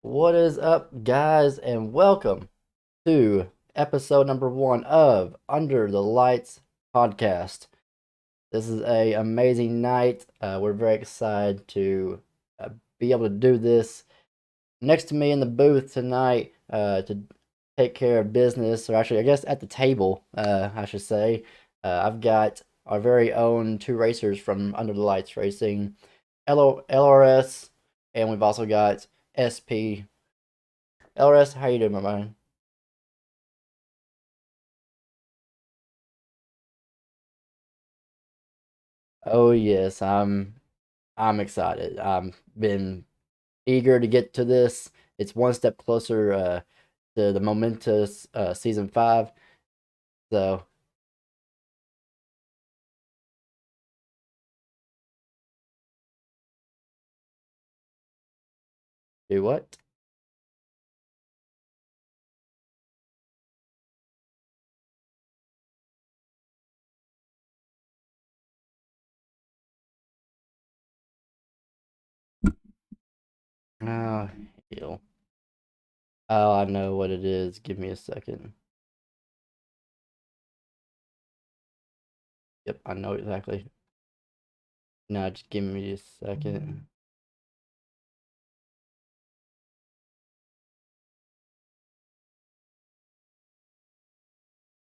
What is up, guys, and welcome to episode number one of Under the Lights podcast. This is a amazing night. We're very excited to uh, be able to do this. Next to me in the booth tonight to take care of business, or actually, I guess at the table, I should say. I've got our very own two racers from Under the Lights Racing, LRS, and we've also got SP. LRS, how you doing, my man? Oh yes, I'm excited. I'm been eager to get to this. It's one step closer to the momentous season 5. So, do what? Oh, hell. Oh, I know what it is. Give me a second. Yep, I know exactly. No, just give me a second.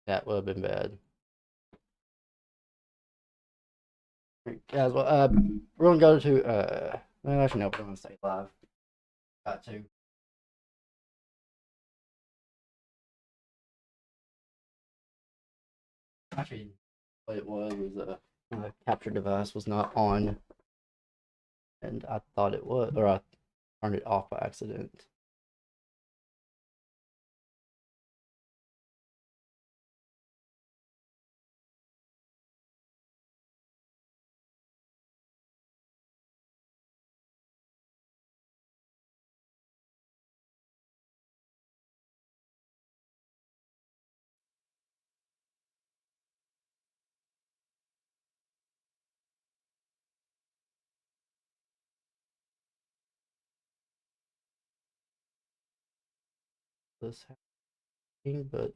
That would have been bad. Guys, well, we're gonna go to well, actually no, we're gonna stay live. Got to. Actually, what it was my capture device was not on, and I thought it was, or I turned it off by accident. This happening, but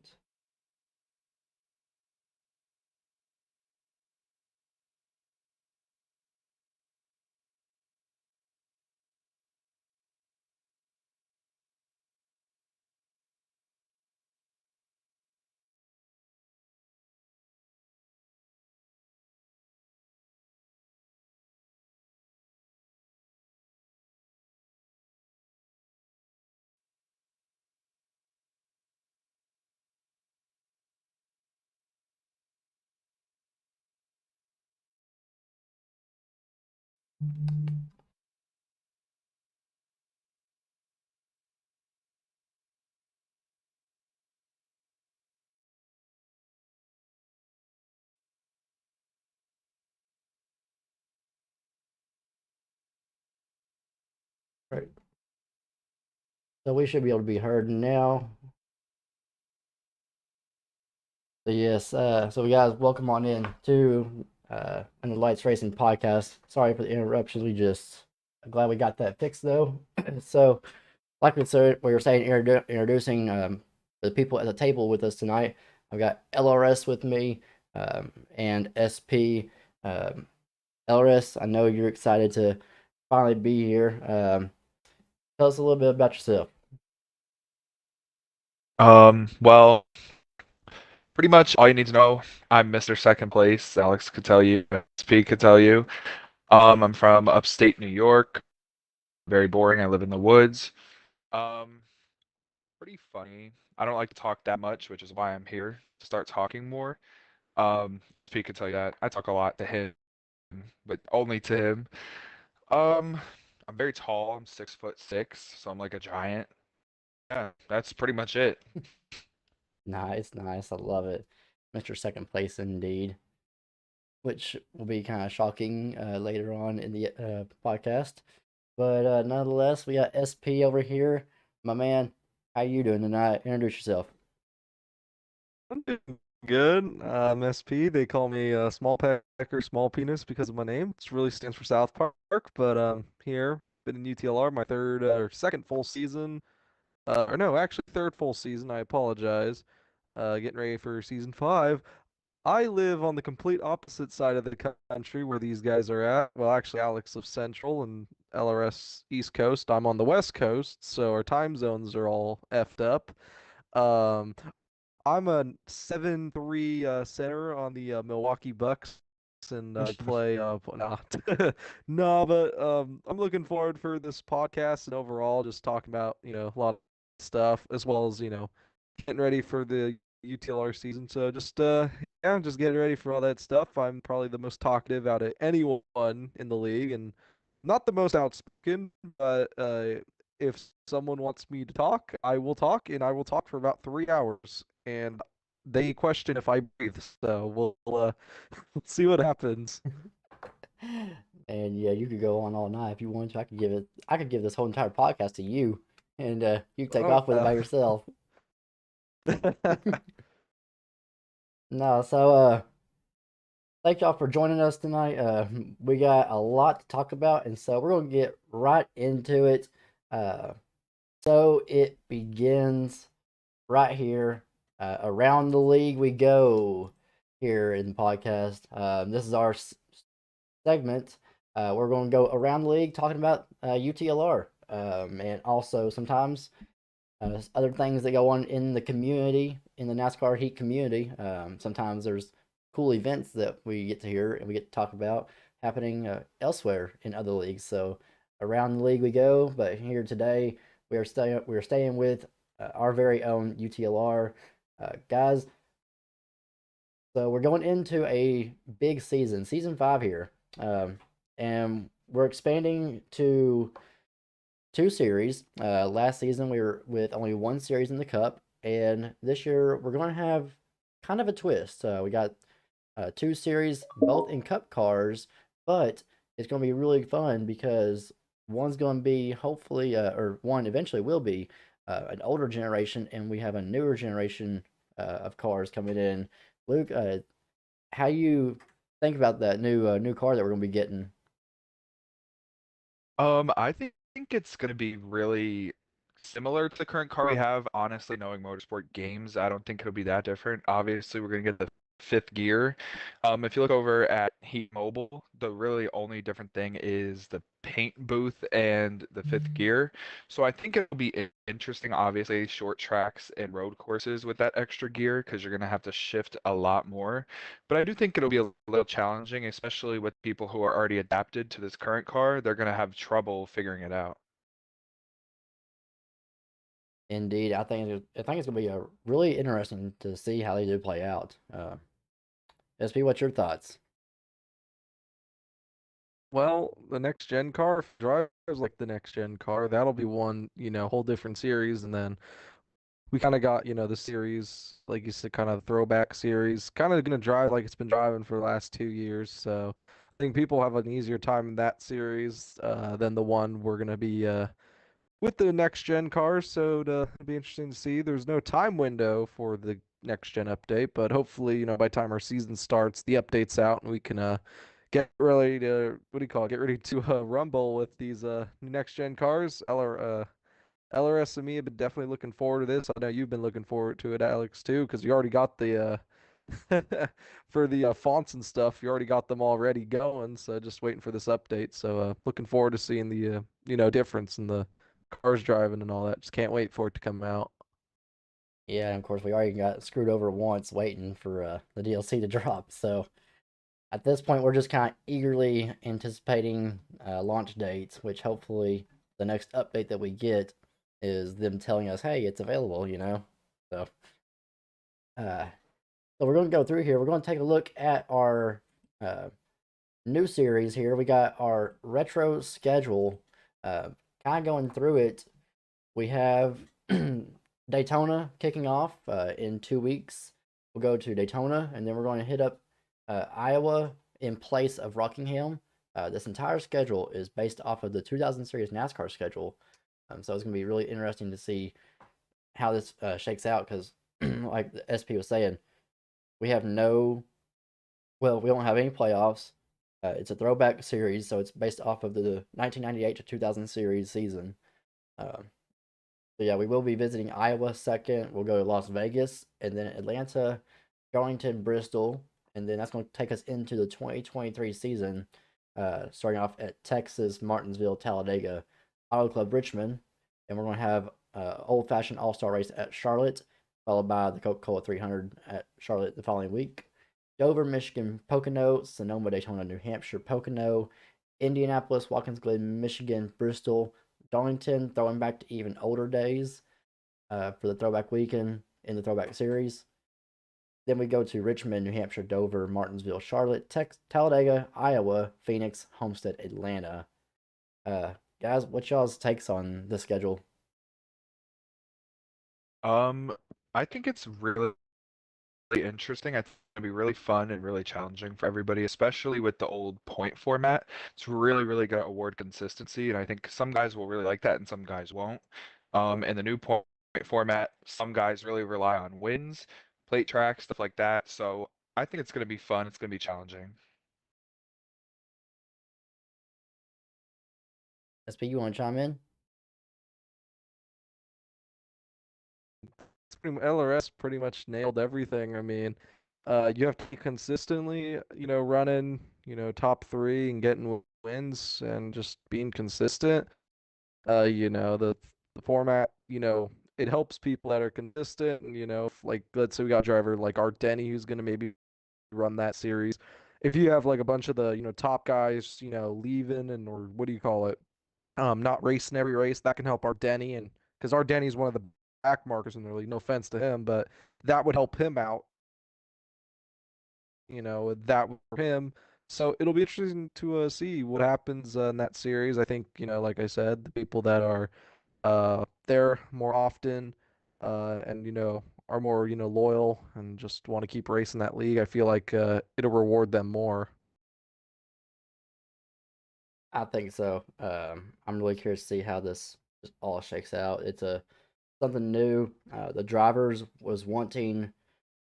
right. So we should be able to be heard now. So yes, so guys, welcome on in to Under the Lights Racing podcast. Sorry for the interruptions. I'm glad we got that fixed though. So, like we were saying, introducing the people at the table with us tonight. I've got LRS with me and SP. Um, LRS, I know you're excited to finally be here. Tell us a little bit about yourself. Well, pretty much all you need to know. I'm Mr. Second Place. Alex could tell you, SP could tell you. I'm from upstate New York. Very boring. I live in the woods. Um, Pretty funny. I don't like to talk that much, which is why I'm here to start talking more. SP could tell you that. I talk a lot to him, but only to him. Um, I'm very tall. I'm 6'6", so I'm like a giant. Yeah, that's pretty much it. Nice, nice. I love it. Mr. Second Place indeed, which will be kind of shocking later on in the podcast. But nonetheless, we got SP over here. My man, how you doing tonight? Introduce yourself. I'm doing good. I'm SP. They call me Small Pecker, Small Penis because of my name. It really stands for South Park, but here, been in UTLR my third or second full season. Or no, actually third full season. I apologize. Getting ready for season 5. I live on the complete opposite side of the country where these guys are at. Well, actually, Alex lives central and LRS East Coast. I'm on the West Coast, so our time zones are all effed up. Um, I'm a 7-3 center on the Milwaukee Bucks and play not no, but I'm looking forward for this podcast and overall just talking about, a lot of stuff as well as, getting ready for the UTLR season. So just yeah, I'm just getting ready for all that stuff. I'm probably the most talkative out of anyone in the league and not the most outspoken, but if someone wants me to talk, I will talk, and I will talk for about 3 hours. And they question if I breathe, so we'll see what happens. And yeah, you could go on all night if you wanted to. I could give this whole entire podcast to you, and you can take Oh, off with it by yourself. No, so thank y'all for joining us tonight. We got a lot to talk about, and so we're gonna get right into it. So it begins right here. Around the league we go here in the podcast. This is our segment. We're going to go around the league talking about UTLR, and also sometimes other things that go on in the community, in the NASCAR Heat community. Sometimes there's cool events that we get to hear and we get to talk about happening elsewhere in other leagues. So around the league we go, but here today we're staying with our very own UTLR guys. So we're going into a big season 5 here, and we're expanding to 2 series. Last season we were with only 1 series in the Cup, and this year we're going to have kind of a twist. We got 2 series, both in Cup cars, but it's going to be really fun because one's going to be hopefully, or one eventually will be, an older generation, and we have a newer generation of cars coming in. Luke, how you think about that new car that we're going to be getting? I think it's going to be really similar to the current car we have. Honestly, knowing motorsport games, I don't think it'll be that different. Obviously, we're going to get the fifth gear. If you look over at Heat Mobile, the really only different thing is the paint booth and the fifth gear. So I think it'll be interesting, obviously, short tracks and road courses with that extra gear because you're going to have to shift a lot more. But I do think it'll be a little challenging, especially with people who are already adapted to this current car. They're going to have trouble figuring it out. Indeed, I think it's going to be really interesting to see how they do play out. SP, what's your thoughts? Well, the next gen car, if drivers like the next gen car, that'll be one, whole different series. And then we kind of got, the series, like you said, kind of throwback series, kind of going to drive like it's been driving for the last 2 years. So I think people have an easier time in that series than the one we're going to be with the next gen cars. So it'll be interesting to see. There's no time window for the next gen update, but hopefully, by the time our season starts, the update's out and we can get ready to what do you call it? Get ready to rumble with these next gen cars. LRS and me have been definitely looking forward to this. I know you've been looking forward to it, Alex, too, because you already got the for the fonts and stuff. You already got them already going, so just waiting for this update. So looking forward to seeing the difference in the cars driving and all that. Just can't wait for it to come out. Yeah, and of course we already got screwed over once waiting for the DLC to drop. So at this point, we're just kind of eagerly anticipating launch dates, which hopefully the next update that we get is them telling us, "Hey, it's available," you know. So, uh, so we're going to go through here. We're going to take a look at our uh, new series here. We got our retro schedule. Kind of going through it. We have Daytona kicking off in 2 weeks. We'll go to Daytona, and then we're going to hit up Iowa in place of Rockingham. This entire schedule is based off of the 2000 Series NASCAR schedule. So it's going to be really interesting to see how this shakes out because, like the SP was saying, we don't have any playoffs. It's a throwback series, so it's based off of the 1998 to 2000 series season. Uh, so yeah, we will be visiting Iowa second. We'll go to Las Vegas, and then Atlanta, Darlington, Bristol, and then that's going to take us into the 2023 season. Starting off at Texas, Martinsville, Talladega, Auto Club Richmond, and we're going to have Old Fashioned All Star Race at Charlotte, followed by the Coca Cola 300 at Charlotte the following week. Dover, Michigan, Pocono, Sonoma, Daytona, New Hampshire, Pocono, Indianapolis, Watkins Glen, Michigan, Bristol, Darlington, throwing back to even older days for the throwback weekend in the throwback series. Then we go to Richmond, New Hampshire, Dover, Martinsville, Charlotte, Talladega, Iowa, Phoenix, Homestead, Atlanta. Guys, what y'all's takes on the schedule? I think it's really interesting. I think it's gonna be really fun and really challenging for everybody, especially with the old point format. It's really gonna award consistency, and I think some guys will really like that and some guys won't. In the new point format, some guys really rely on wins, plate track, stuff like that. So I think it's gonna be fun. It's gonna be challenging. SP, you want to chime in? LRS pretty much nailed everything. I mean, you have to be consistently, running, top three and getting wins and just being consistent. The format, it helps people that are consistent. And, like let's say we got a driver like Art Denny who's gonna maybe run that series. If you have like a bunch of the, top guys, leaving and or what do you call it? Not racing every race, that can help Art Denny and because Art Denny is one of the back markers in the league. No offense to him, but that would help him out. That for him. So it'll be interesting to see what happens in that series. I think, like I said, the people that are there more often and, are more, loyal and just want to keep racing that league, I feel like it'll reward them more. I think so. I'm really curious to see how this all shakes out. It's a something new. The drivers was wanting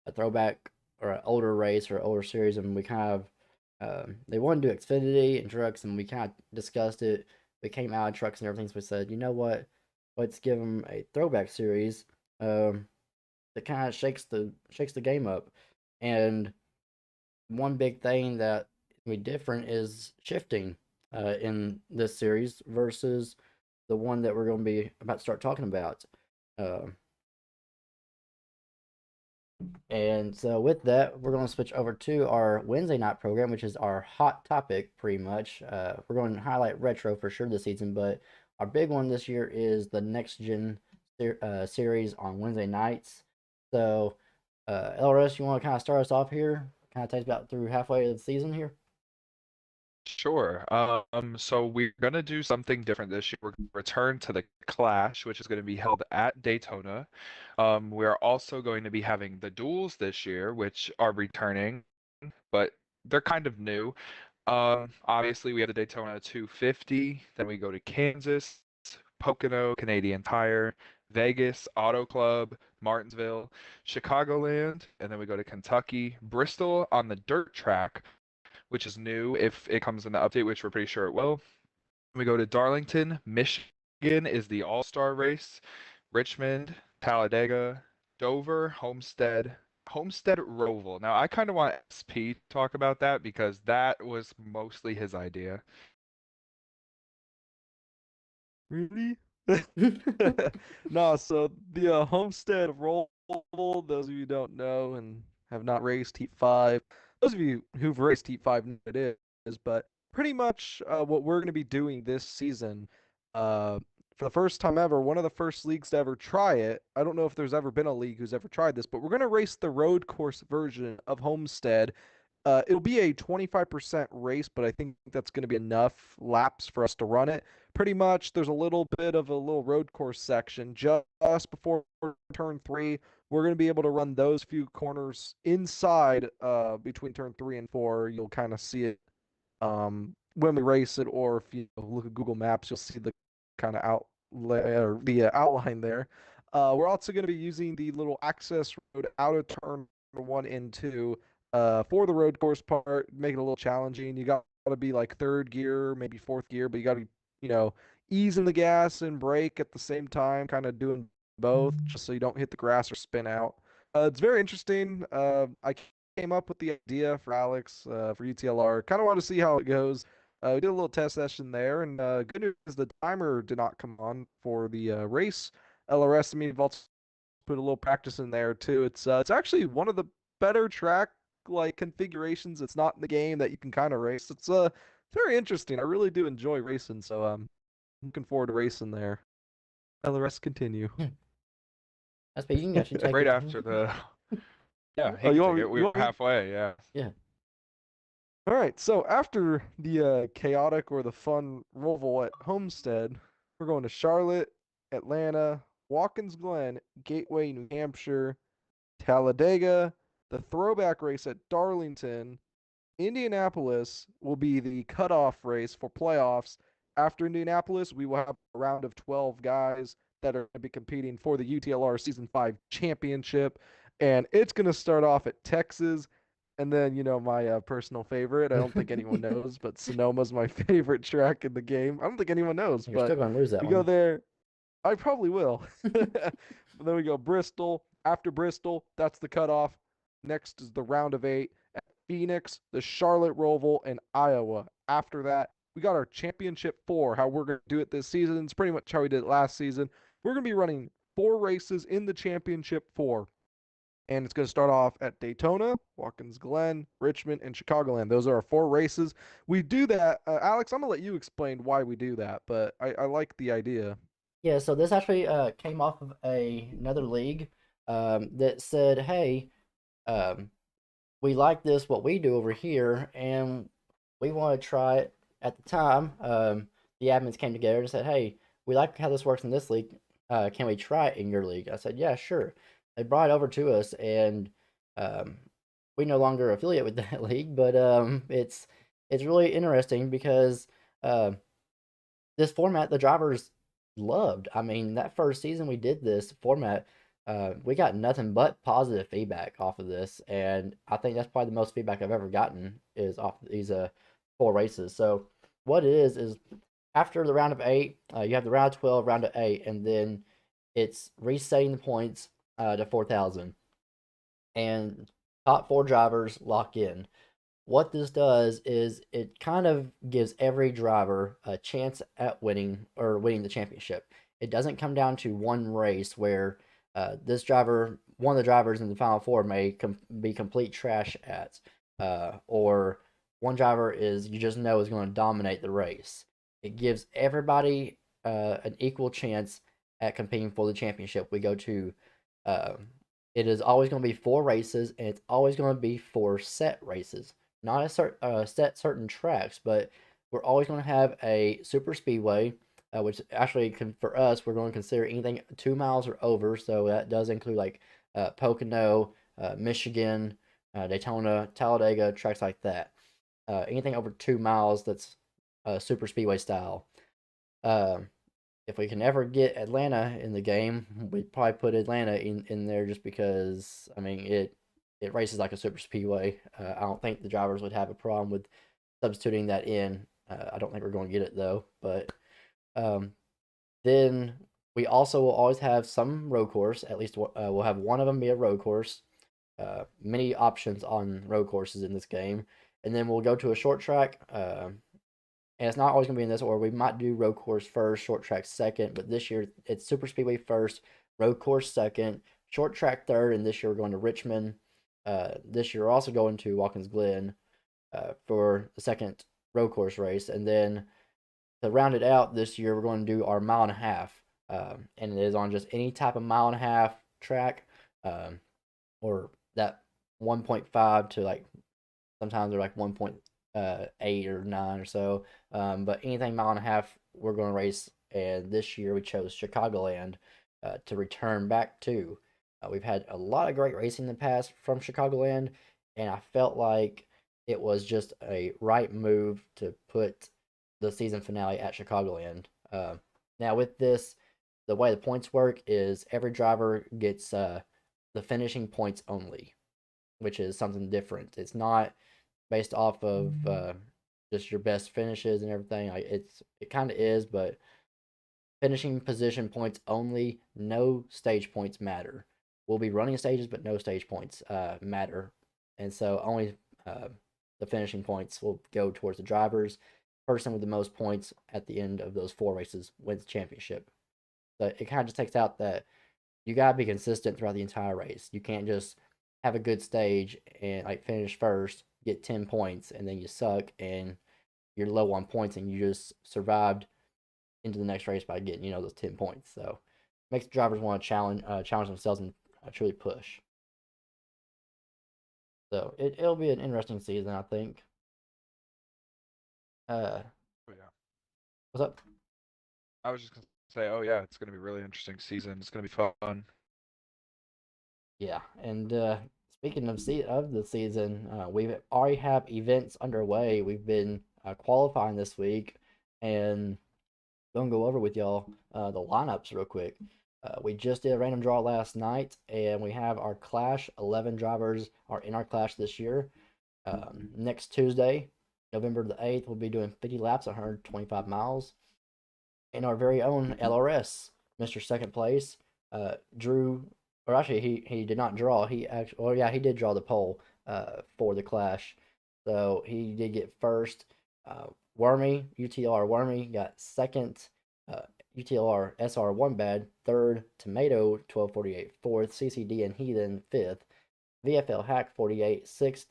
a throwback or an older race or older series, and we kind of they wanted to do Xfinity and trucks, and we kind of discussed it. We came out of trucks and everything, so we said, you know what, let's give them a throwback series that kind of shakes the game up. And one big thing that we different is shifting in this series versus the one that we're going to be about to start talking about. Uh, And so with that, we're going to switch over to our Wednesday night program, which is our hot topic pretty much. We're going to highlight retro for sure this season, but our big one this year is the next gen series on Wednesday nights. So, LRS, you want to kind of start us off here? Kind of take us about through halfway of the season here. Sure. So we're gonna do something different this year. We're gonna return to the Clash, which is gonna be held at Daytona. We're also going to be having the duels this year, which are returning, but they're kind of new. Obviously we have the Daytona 250, then we go to Kansas, Pocono, Canadian Tire, Vegas, Auto Club, Martinsville, Chicagoland, and then we go to Kentucky, Bristol on the dirt track, which is new if it comes in the update, which we're pretty sure it will. We go to Darlington, Michigan is the All-Star race. Richmond, Talladega, Dover, Homestead Roval. Now, I kind of want SP to talk about that because that was mostly his idea. Really? No, so the Homestead Roll, those of you who don't know and have not raced Heat 5, those of you who've raced Heat 5 know what it is, but pretty much what we're going to be doing this season, uh, for the first time ever, one of the first leagues to ever try it. I don't know if there's ever been a league who's ever tried this, but we're going to race the road course version of Homestead. It'll be a 25% race, but I think that's going to be enough laps for us to run it. Pretty much, there's a little bit of a little road course section just before turn 3. We're going to be able to run those few corners inside between turn 3 and 4. You'll kind of see it when we race it, or if you look at Google Maps, you'll see the kind of outline there. We're also going to be using the little access road out of turn 1 and 2 for the road course part, make it a little challenging. You got to be like third gear, maybe fourth gear, but you got to be, easing the gas and brake at the same time, kind of doing both, just so you don't hit the grass or spin out. It's very interesting. I came up with the idea for Alex for UTLR. Kind of want to see how it goes. We did a little test session there, and good news is the timer did not come on for the race. LRS, I mean, we've also put a little practice in there too. It's actually one of the better track like configurations. It's not in the game that you can kind of race. It's very interesting. I really do enjoy racing, so I'm looking forward to racing there. LRS continue. That's but you can actually take Right it. after the. Yeah, he Oh, can you take want me- it. you We're want me- halfway. Yeah. Yeah. All right, so after the chaotic or the fun Roval at Homestead, we're going to Charlotte, Atlanta, Watkins Glen, Gateway, New Hampshire, Talladega, the throwback race at Darlington. Indianapolis will be the cutoff race for playoffs. After Indianapolis, we will have a round of 12 guys that are going to be competing for the UTLR Season 5 championship. And it's going to start off at Texas. And then, my personal favorite, I don't think anyone knows, but Sonoma's my favorite track in the game. I don't think anyone knows, You're still but gonna lose that we one. go there. I probably will. But then we go Bristol. After Bristol, that's the cutoff. Next is the round of 8 at Phoenix, the Charlotte Roval, and Iowa. After that, we got our championship 4, how we're going to do it this season. It's pretty much how we did it last season. We're going to be running 4 races in the championship 4. And it's going to start off at Daytona, Watkins Glen, Richmond, and Chicagoland. Those are our 4 races. We do that. Alex, I'm going to let you explain why we do that, but I like the idea. Yeah, so this actually came off of another league that said, "Hey, um, we like this what we do over here, and we want to try it." At the time, the admins came together and said, "Hey, we like how this works in this league. Can we try it in your league?" I said, "Yeah, sure." They brought it over to us, and um, we no longer affiliate with that league, but it's really interesting because this format the drivers loved. I mean, that first season we did this format, we got nothing but positive feedback off of this, and I think that's probably the most feedback I've ever gotten is off these 4 races. So what it is after the round of 8, you have the round of 12, round of 8, and then it's resetting the points to 4,000, and top 4 drivers lock in. What this does is it kind of gives every driver a chance at winning the championship. It doesn't come down to one race where one of the drivers in the final 4 may be complete trash at, or one driver is you just know is going to dominate the race. It gives everybody an equal chance at competing for the championship. We go to it is always going to be 4 races, and it's always going to be 4 set races, not a set certain tracks, but we're always going to have a super speedway, which actually for us we're going to consider anything 2 miles or over. So that does include like Pocono, Michigan, Daytona, Talladega, tracks like that. Anything over 2 miles that's super speedway style. If we can ever get Atlanta in the game, we'd probably put Atlanta in there just because I mean it races like a super speedway. I don't think the drivers would have a problem with substituting that in. I don't think we're going to get it though. But then we also will always have some road course. At least we'll have one of them be a road course. Many options on road courses in this game, and then we'll go to a short track. And it's not always going to be in this order. We might do road course first, short track second, but this year it's super speedway first, road course second, short track third, and this year we're going to Richmond. This year we're also going to Watkins Glen for the second road course race, and then to round it out this year we're going to do our mile and a half, and it is on just any type of mile and a half track, or that 1.5 to like sometimes they're like 1.8 or 9 or so. But anything mile and a half, we're going to race. And this year we chose Chicagoland to return back to. We've had a lot of great racing in the past from Chicagoland, and I felt like it was just a right move to put the season finale at Chicagoland. Now with this, the way the points work is every driver gets the finishing points only, which is something different. It's not based off of just your best finishes and everything. Like it kind of is, but finishing position points only. No stage points matter. We'll be running stages, but no stage points matter, and so only the finishing points will go towards the drivers. Person with the most points at the end of those 4 races wins the championship. So it kind of just takes out that you gotta be consistent throughout the entire race. You can't just have a good stage and like finish first, get 10 points, and then you suck and you're low on points and you just survived into the next race by getting those 10 points. So makes drivers want to challenge themselves and truly push. So it'll be an interesting season, I think. Oh, yeah. What's up? I was just gonna say, oh yeah, it's gonna be a really interesting season. It's gonna be fun. Yeah, and speaking of the season, we already have events underway. We've been qualifying this week, and gonna go over with y'all the lineups real quick. We just did a random draw last night, and we have our Clash 11 drivers are in our Clash this year. Next Tuesday, November the 8th, we'll be doing 50 laps, 125 miles. And our very own LRS, Mr. Second Place, drew, or actually he did not draw. He actually, well, yeah, he did draw the pole for the Clash. So he did get first. Wormy, UTR Wormy got second. UTLR SR One Bad third. Tomato 1248 fourth. CCD and Heathen fifth. VFL Hack 48 sixth.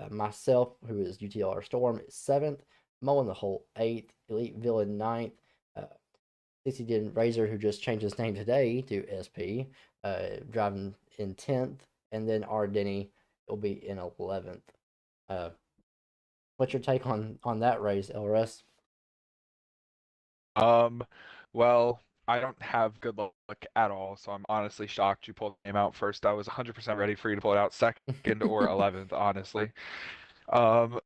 Myself, who is UTLR Storm, is seventh. Mo in the Hole eighth. Elite Villain ninth. CCD and Razor, who just changed his name today to SP, driving in 10th. And then R Denny will be in 11th. What's your take on that race, LRS? Well, I don't have good luck at all, so I'm honestly shocked you pulled the name out first. I was 100% ready for you to pull it out second or 11th, honestly. Um,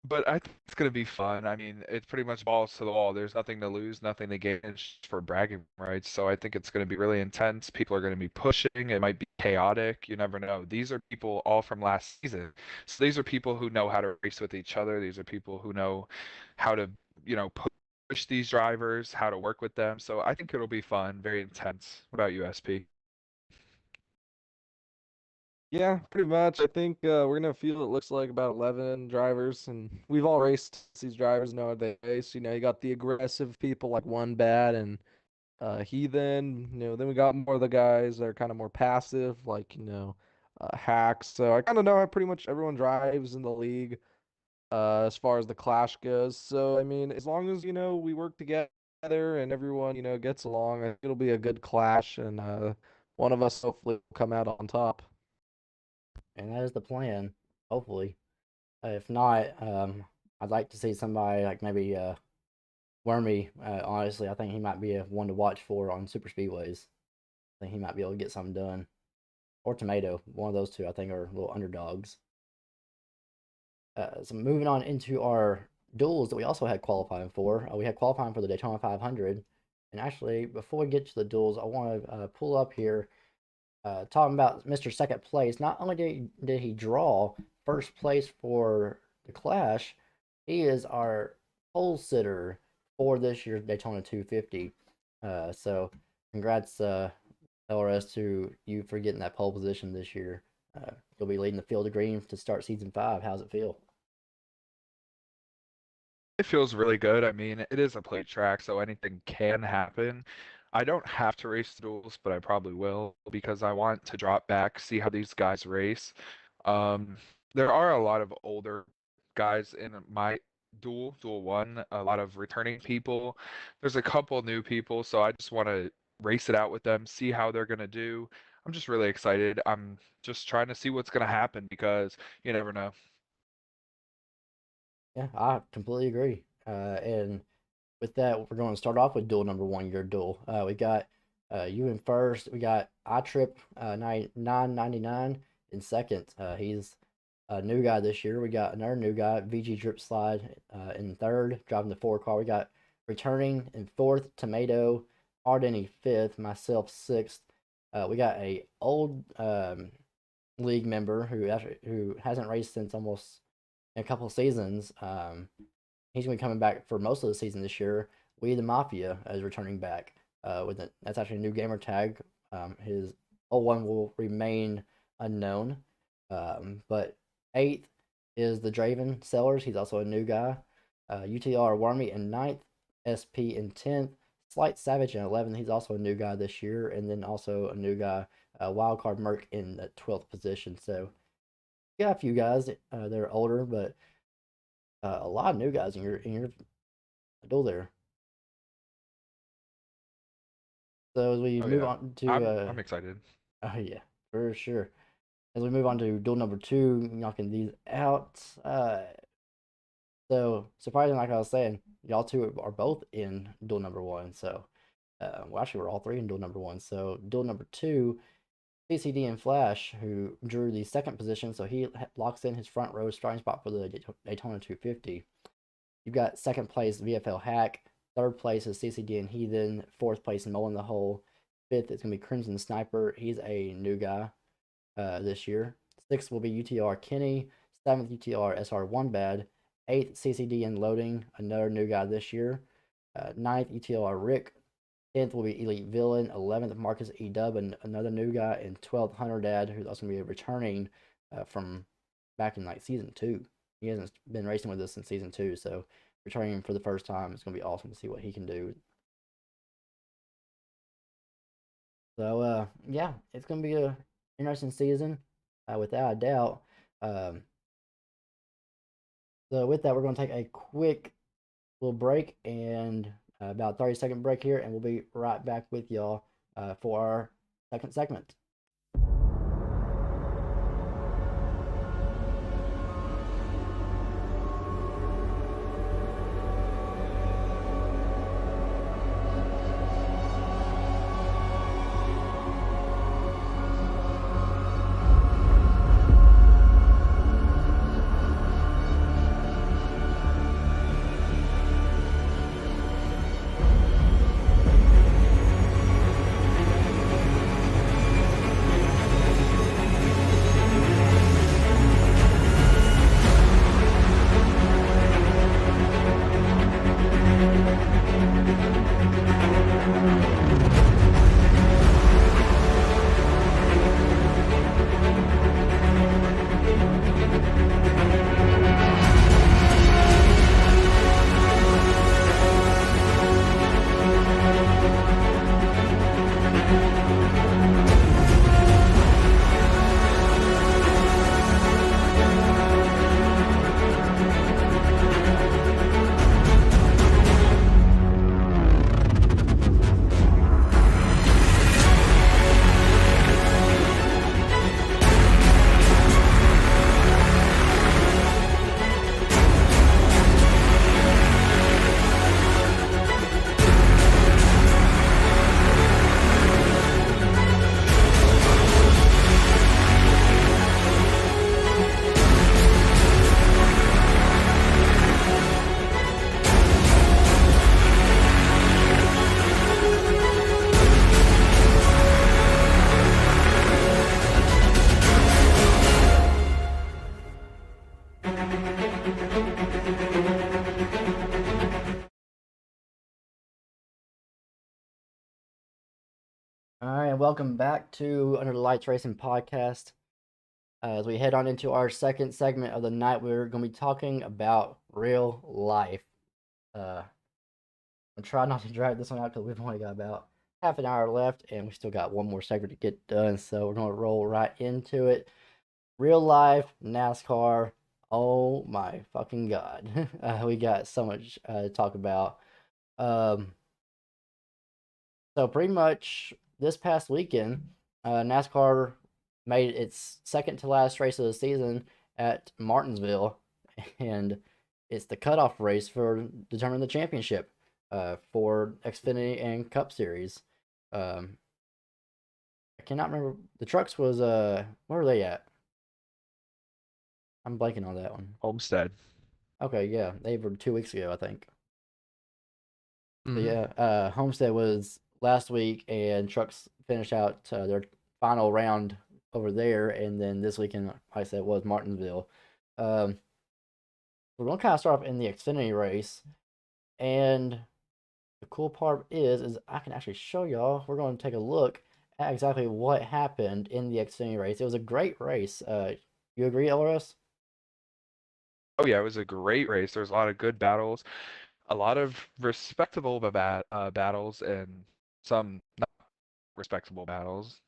but I think it's gonna be fun. I mean, it's pretty much balls to the wall. There's nothing to lose, nothing to gain. It's just for bragging rights. So I think it's gonna be really intense. People are gonna be pushing. It might be chaotic. You never know. These are people all from last season. So these are people who know how to race with each other. These are people who know how to, push these drivers, how to work with them. So I think it'll be fun, very intense. What about you, SP? Yeah, pretty much. I think we're gonna feel it looks like about 11 drivers, and we've all raced these drivers know how they race. You got the aggressive people like One Bad and Heathen. Then we got more of the guys that are kind of more passive, like Hacks. So I kind of know how pretty much everyone drives in the league as far as the Clash goes. So I mean, as long as we work together and everyone gets along, I think it'll be a good clash, and one of us hopefully will come out on top. And that is the plan, hopefully. If not, I'd like to see somebody like maybe Wormy. Honestly, I think he might be a one to watch for on super speedways. I think he might be able to get something done. Or Tomato, one of those two. I think are little underdogs. So moving on into our duels that we also had qualifying for. We had qualifying for the Daytona 500. And actually, before we get to the duels, I want to pull up here talking about Mr. Second Place. Not only did he draw first place for the Clash, he is our pole sitter for this year's Daytona 250. So congrats, LRS, to you for getting that pole position this year. You'll be leading the field of green to start season 5. How's it feel? It feels really good. I mean, it is a plate track, so anything can happen. I don't have to race the duels, but I probably will because I want to drop back, see how these guys race. Um, there are a lot of older guys in my duel one, a lot of returning people. There's a couple new people, so I just want to race it out with them, see how they're gonna do. I'm just really excited. I'm just trying to see what's gonna happen because you never know. Yeah, I completely agree. And with that, we're going to start off with duel number one, your duel. We got you in first. We got iTrip 999 in second. He's a new guy this year. We got another new guy, VG Drip Slide, in third, driving the 4 car. We got returning in fourth, Tomato, Ardeni fifth, myself sixth. We got a old league member who hasn't raced since almost a couple seasons. he's going to be coming back for most of the season this year. We the Mafia is returning back. That's actually a new gamer tag. His old one will remain unknown. But 8th is the Draven Sellers. He's also a new guy. UTR Wormy in 9th. SP in 10th. Slight Savage in 11th. He's also a new guy this year. And then also a new guy, Wildcard Merc in the 12th position. So, you got a few guys that are older, but a lot of new guys in your duel there. So as we move on to, I'm excited. Oh yeah, for sure. As we move on to duel number 2, knocking these out. So surprisingly, like I was saying, y'all two are both in duel number 1. So, well, actually, we're all 3 in duel number 1. So duel number 2, CCD and Flash, who drew the 2nd position, so he locks in his front row starting spot for the Daytona 250. You've got 2nd place VFL Hack, 3rd place is CCD and Heathen, 4th place Mullen the Hole, 5th is gonna be Crimson Sniper. He's a new guy this year. 6th will be UTR Kenny, 7th UTR SR One Bad, 8th CCD and Loading, another new guy this year. 9th UTR Rick, 10th will be Elite Villain, 11th Marcus E Dub, and another new guy, and 12th Hunter Dad, who's also gonna be returning from back in like season 2. He hasn't been racing with us since season 2, so returning him for the first time is gonna be awesome to see what he can do. So yeah, it's gonna be a interesting season, without a doubt. So with that, we're gonna take a quick little break and about 30-second break here, and we'll be right back with y'all for our 2nd segment. All right, and welcome back to Under the Lights Racing Podcast. As we head on into our 2nd segment of the night, we're going to be talking about real life. I'm trying not to drag this one out because we've only got about half an hour left, and we still got one more segment to get done, so we're going to roll right into it. Real life NASCAR. Oh my fucking god. We got so much to talk about. So pretty much this past weekend, NASCAR made its 2nd to last race of the season at Martinsville, and it's the cutoff race for determining the championship for Xfinity and Cup Series. I cannot remember. The trucks was where were they at? I'm blanking on that one. Homestead. Okay, yeah, they were 2 weeks ago, I think. Mhm. So yeah, Homestead was last week, and trucks finished out their final round over there, and then this weekend, like I said, was Martinsville. we're going to kind of start off in the Xfinity race, and the cool part is I can actually show y'all. We're going to take a look at exactly what happened in the Xfinity race. It was a great race. You agree, LRS? Oh yeah, it was a great race. There's a lot of good battles, a lot of respectable battles, and some not respectable battles.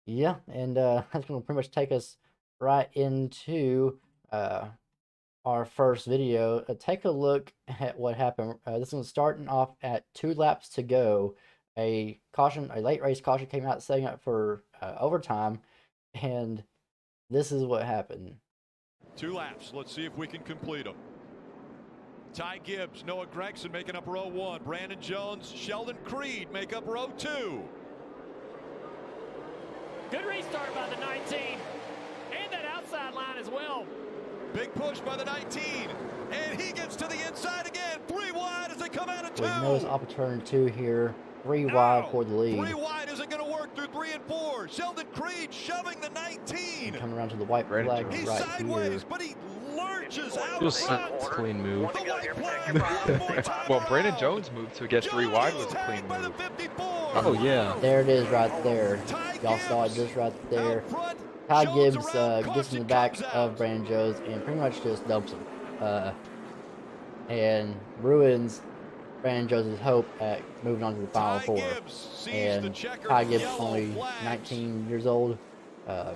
Yeah, and that's going to pretty much take us right into our first video. Take a look at what happened. This one's starting off at 2 laps to go. A late race caution came out setting up for overtime, and this is what happened. 2 laps. Let's see if we can complete them. Ty Gibbs, Noah Gragson making up row 1. Brandon Jones, Sheldon Creed make up row 2. Good restart by the 19. And that outside line as well. Big push by the 19. And he gets to the inside again. 3 wide as they come out of 2. With Noah's off of turn 2 here. 3 wide for the lead. 3 wide isn't going to work through 3 and 4. Sheldon Creed shoving the 19. And coming around to the white flag He's right sideways, here. but he lurches out Just front. a clean move. The white flag one more time Well, around. Brandon Jones' move to get 3 wide was a clean By the move. 54. Oh yeah. There it is right there. Y'all saw it just right there. Ty Gibbs gets in the back of Brandon Jones and pretty much just dumps him. And ruins Brandon Jones' hope at moving on to the Final Four. And Ty Gibbs, only 19 years old, has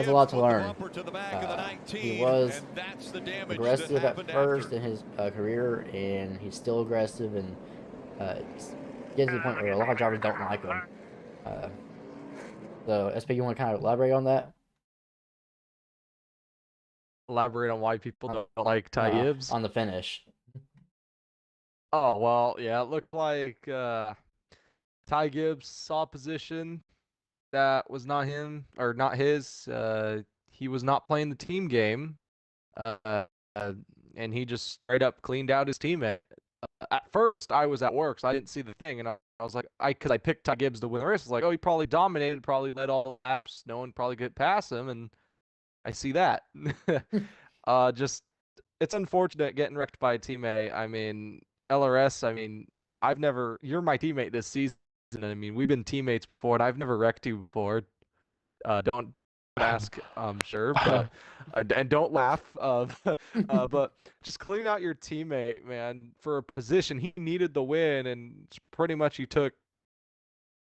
a lot to learn. He was aggressive at first in his career, and he's still aggressive, and it's getting to the point where a lot of drivers don't like him. So, SP, you want to kind of elaborate on that? Elaborate on why people don't like Ty Gibbs. On the finish. Oh well, yeah, it looked like Ty Gibbs saw a position that was not him or not his. He was not playing the team game, and he just straight up cleaned out his teammate. At first, I was at work, so I didn't see the thing, and I was like, because I picked Ty Gibbs to win the race. I was like, oh, he probably dominated, probably led all the laps. No one probably could pass him, and I see that. Just it's unfortunate getting wrecked by a teammate. I mean, LRS. I mean, you're my teammate this season. I mean, we've been teammates before, and I've never wrecked you before. Don't ask, I'm sure, but and don't laugh. But just clean out your teammate, man, for a position he needed the win, and pretty much he took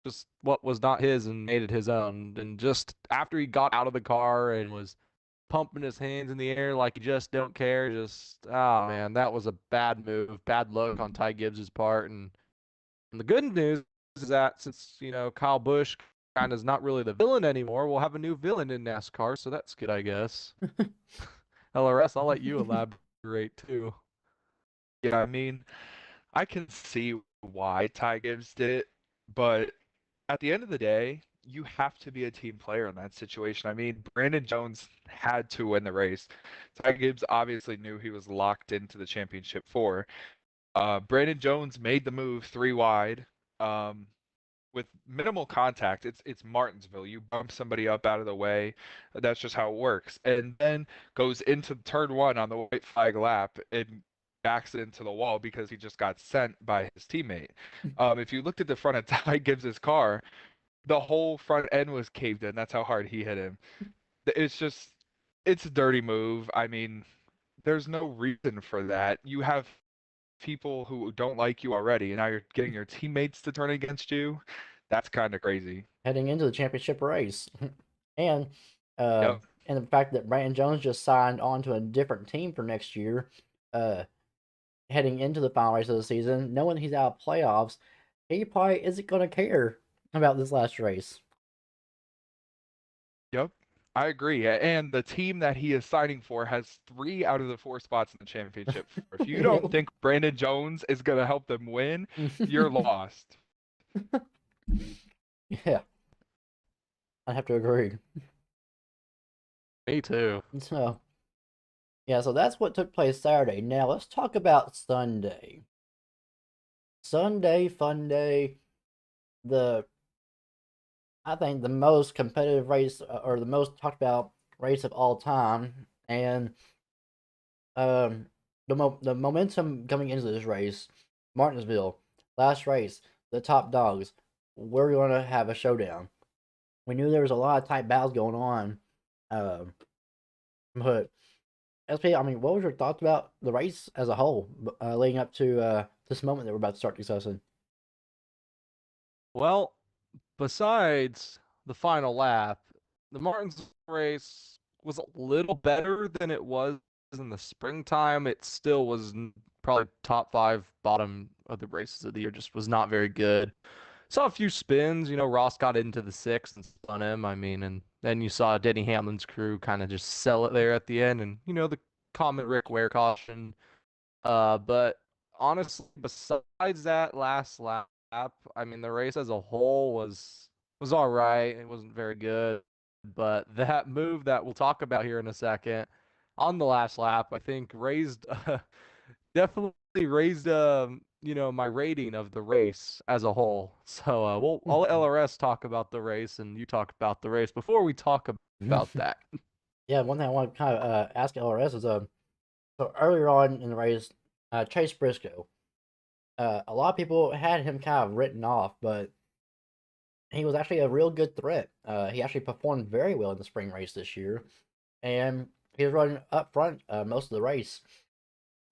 just what was not his and made it his own. And just after he got out of the car and was pumping his hands in the air like he just don't care, oh man, that was a bad move, bad look on Ty Gibbs' part. And the good news is that since Kyle Busch kind of is not really the villain anymore, we'll have a new villain in NASCAR, so that's good, I guess. LRS, I'll let you elaborate too. Yeah, I mean, I can see why Ty Gibbs did it, but at the end of the day, you have to be a team player in that situation. I mean, Brandon Jones had to win the race. Ty Gibbs obviously knew he was locked into the championship 4. Brandon Jones made the move 3 wide with minimal contact. It's Martinsville. You bump somebody up out of the way. That's just how it works. And then goes into turn 1 on the white flag lap and backs into the wall because he just got sent by his teammate. If you looked at the front of Ty Gibbs' car, the whole front end was caved in. That's how hard he hit him. It's a dirty move. I mean, there's no reason for that. You have people who don't like you already, and now you're getting your teammates to turn against you. That's kind of crazy. Heading into the championship race. And Yep. and the fact that Brandon Jones just signed on to a different team for next year, heading into the final race of the season, knowing he's out of playoffs, he probably isn't going to care about this last race. Yep, I agree. And the team that he is signing for has 3 out of the 4 spots in the championship. If you don't think Brandon Jones is going to help them win, you're lost. Yeah. I have to agree. Me too. So, yeah, so that's what took place Saturday. Now, let's talk about Sunday. Sunday, fun day. I think the most competitive race, or the most talked about race of all time. And the momentum coming into this race, Martinsville, last race, the top dogs, we're going to have a showdown. We knew there was a lot of tight battles going on, but SP, I mean, what was your thoughts about the race as a whole, leading up to this moment that we're about to start discussing? Well, besides the final lap, the Martinsville race was a little better than it was in the springtime. It still was probably top 5 bottom of the races of the year, just was not very good. Saw a few spins, Ross got into the 6th and spun him. I mean, and then you saw Denny Hamlin's crew kind of just sell it there at the end, and the common Rick Ware caution. But honestly, besides that last lap, I mean, the race as a whole was all right. It wasn't very good, but that move that we'll talk about here in a second on the last lap, I think definitely raised my rating of the race as a whole. So I'll let LRS talk about the race and you talk about the race before we talk about that. Yeah, one thing I want to kind of ask LRS is so earlier on in the race, Chase Briscoe, a lot of people had him kind of written off, but he was actually a real good threat. He actually performed very well in the spring race this year, and he was running up front most of the race.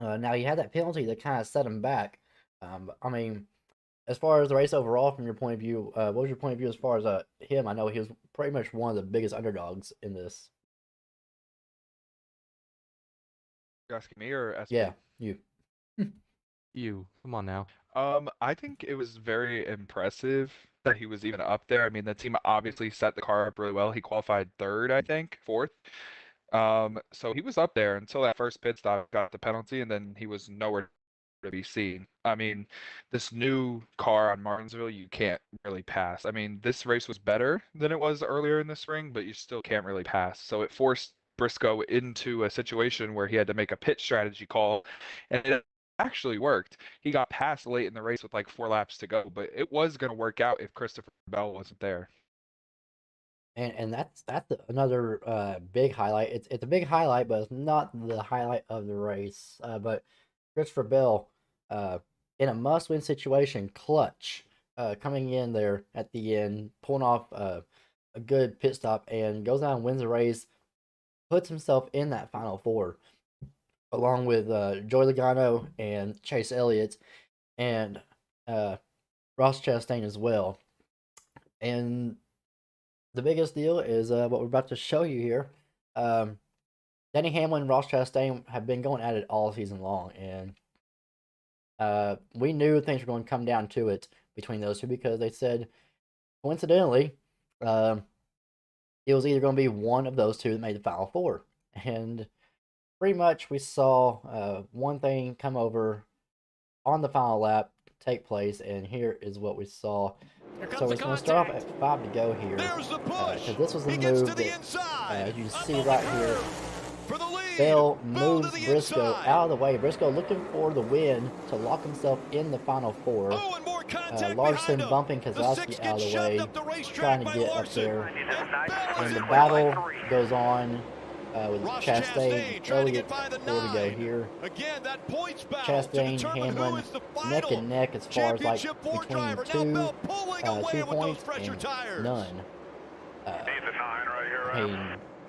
Now, he had that penalty that kind of set him back. I mean, as far as the race overall, from your point of view, what was your point of view as far as him? I know he was pretty much one of the biggest underdogs in this. You're asking me or SP? Yeah, you. You, come on now. I think it was very impressive that he was even up there. I mean, the team obviously set the car up really well. He qualified 3rd, I think, 4th. So he was up there until that first pit stop, got the penalty, and then he was nowhere to be seen. I mean, this new car on Martinsville, you can't really pass. I mean, this race was better than it was earlier in the spring, but you still can't really pass. So it forced Briscoe into a situation where he had to make a pit strategy call, and it actually worked. He got passed late in the race with like 4 laps to go, but it was going to work out if Christopher Bell wasn't there. And that's another big highlight. It's a big highlight, but it's not the highlight of the race. But Christopher Bell, in a must-win situation, clutch, coming in there at the end, pulling off a good pit stop, and goes out and wins the race, puts himself in that Final 4, along with Joey Logano and Chase Elliott, and Ross Chastain as well. And the biggest deal is what we're about to show you here. Denny Hamlin and Ross Chastain have been going at it all season long, and we knew things were going to come down to it between those two because they said, coincidentally, it was either going to be one of those two that made the Final 4. And pretty much we saw one thing come on the final lap take place, and here is what we saw. So we're going to start off at 5 to go here, because this was the move that, as you see right here, Bell moves Briscoe out of the way. Briscoe looking for the win to lock himself in the Final 4. Larson bumping Keselowski out of the way, trying to get up there. And the battle goes on with Chastain and Elliott 4 to go here. Chastain, Hamlin, neck and neck as far as like between 2 points and none.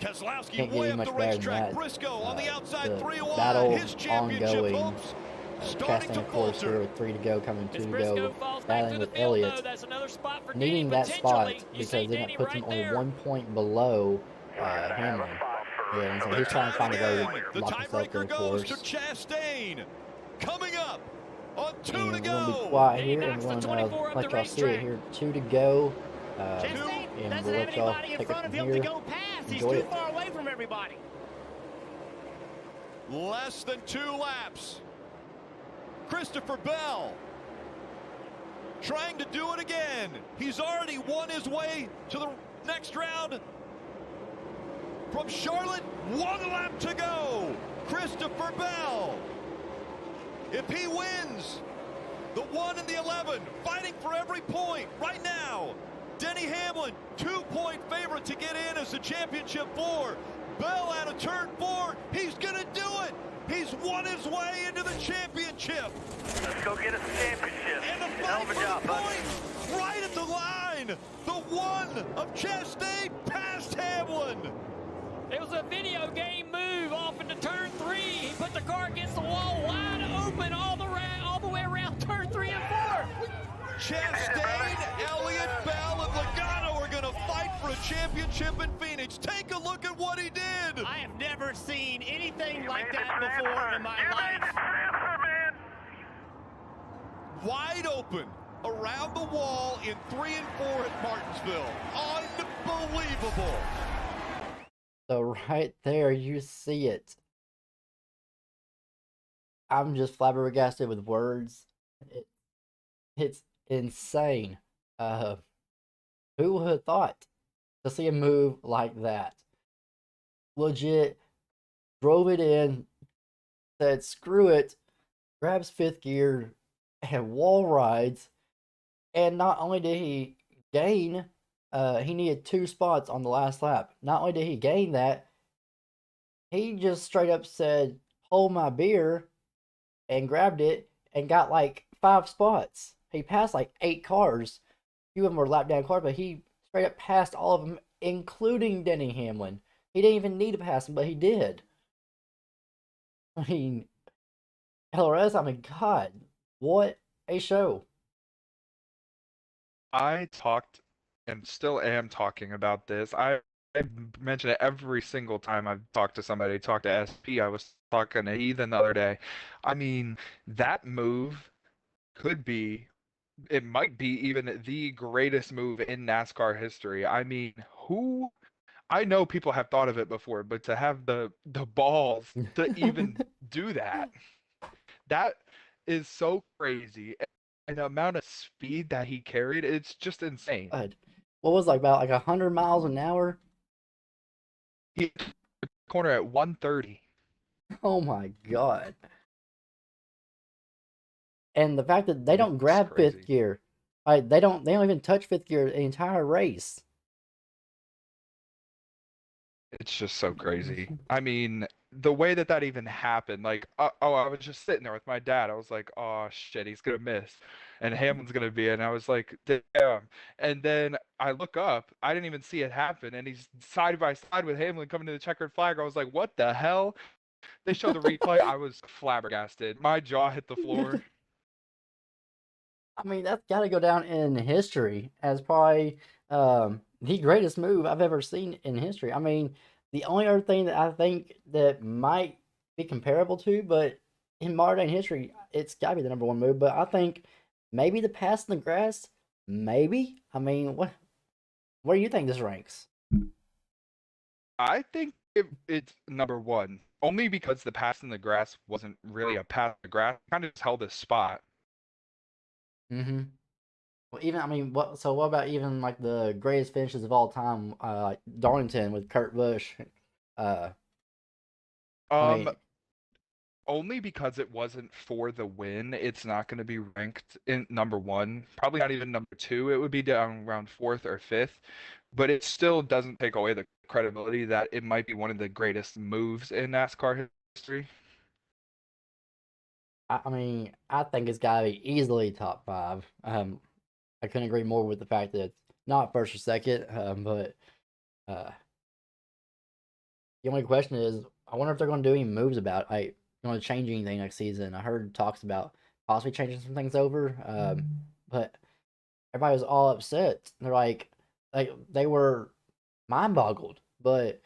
Keselowski can't get way any up much the better than racetrack. that. Briscoe on the outside, The 3 wide. battle His championship ongoing. hopes Chastain, of course, here with 3 to go, coming 2 to go, battling with field, Elliott, though, that's another spot for needing Denny, that spot potentially. You because see then Denny it puts him right only there. 1 point below Hamlin. And so he's trying to find a way The to lock himself in, tiebreaker of goes to course. Chastain. Coming up on 2 And to we're going to be go. quiet He here and knocks we're the going to 24 up let the y'all see it racetrack. here. 2 to go. Chastain And doesn't we'll have let y'all anybody in take it front from of him here. to go past. He's Enjoy too it. far away from everybody. Less than 2 laps. Christopher Bell trying to do it again. He's already won his way to the next round. From Charlotte, 1 lap to go. Christopher Bell. If he wins the 1 and the 11, fighting for every point right now. Denny Hamlin, 2-point favorite to get in as the championship 4. Bell out of turn 4. He's going to do it. He's won his way into the championship. Let's go get us a championship. And the Hell fight of a for job, the bud. point, right at the line. The one of Chastain past Hamlin. It was a video game move off into turn 3. He put the car against the wall wide open all the way around turn 3 and 4. Chastain, Elliott, Bell, and Logano are going to fight for a championship in Phoenix. Take a look at what he did. I have never seen anything like made the that before transfer. in my You made life. the transfer, man. Wide open around the wall in 3 and 4 at Martinsville. Unbelievable. So right there, you see it. I'm just flabbergasted with words. It's insane. Who would have thought to see a move like that? Legit, drove it in, said screw it, grabs fifth gear, and wall rides. And not only did he gain, he needed 2 spots on the last lap. Not only did he gain that, he just straight up said, hold my beer, and grabbed it and got like 5 spots. He passed like 8 cars. A few of them were lap down cars, but he straight up passed all of them, including Denny Hamlin. He didn't even need to pass him, but he did. I mean, LRS, I mean, God, what a show. I talked and still am talking about this. I mention it every single time I've talked to somebody. Talked to SP. I was talking to Ethan the other day. I mean, that move could be, it might be even the greatest move in NASCAR history. I mean, I know people have thought of it before, but to have the balls to even do that is so crazy. And the amount of speed that he carried, it's just insane. God. What was it, like about like 100 miles an hour? He hit the corner at 130. Oh my God. And the fact that they don't It's grab crazy. fifth gear. Like they don't even touch fifth gear the entire race. It's just so crazy. I mean, the way that even happened, like, I was just sitting there with my dad. I was like, oh shit, he's gonna miss, and Hamlin's gonna be in. I was like, damn. And then I look up, I didn't even see it happen, and he's side by side with Hamlin coming to the checkered flag. I was like, what the hell? They showed the replay. I was flabbergasted. My jaw hit the floor. I mean, that's got to go down in history as probably the greatest move I've ever seen in history. I mean, the only other thing that I think that might be comparable to, but in modern day history, it's got to be the number 1 move. But I think maybe the pass in the grass, maybe. I mean, where do you think this ranks? I think it's number 1, only because the pass in the grass wasn't really a pass in the grass. Kind of just held his spot. Mm-hmm. Well, even I mean, what about even like the greatest finishes of all time, like Darlington with Kurt Busch? I mean, Only because it wasn't for the win, it's not going to be ranked in number 1. Probably not even number 2. It would be down around 4th or 5th. But it still doesn't take away the credibility that it might be one of the greatest moves in NASCAR history. I mean, I think it's got to be easily top 5. I couldn't agree more with the fact that it's not first or second. But the only question is, I wonder if they're going to do any moves about it. Like, going to change anything next season. I heard talks about possibly changing some things over. But everybody was all upset. They're like they were mind boggled, but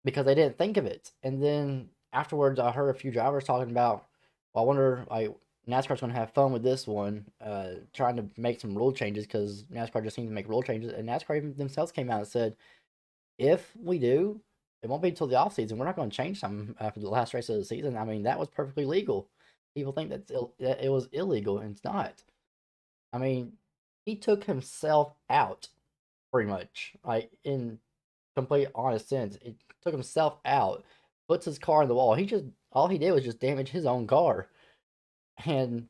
because they didn't think of it. And then afterwards, I heard a few drivers talking about, well, I wonder, like, NASCAR's going to have fun with this one, trying to make some rule changes, because NASCAR just seems to make rule changes. And NASCAR even themselves came out and said, if we do, it won't be until the offseason. We're not going to change something after the last race of the season. I mean, that was perfectly legal. People think that it was illegal, and it's not. I mean, he took himself out, pretty much. Like, in complete honest sense. It took himself out, puts his car in the wall. All he did was just damage his own car. And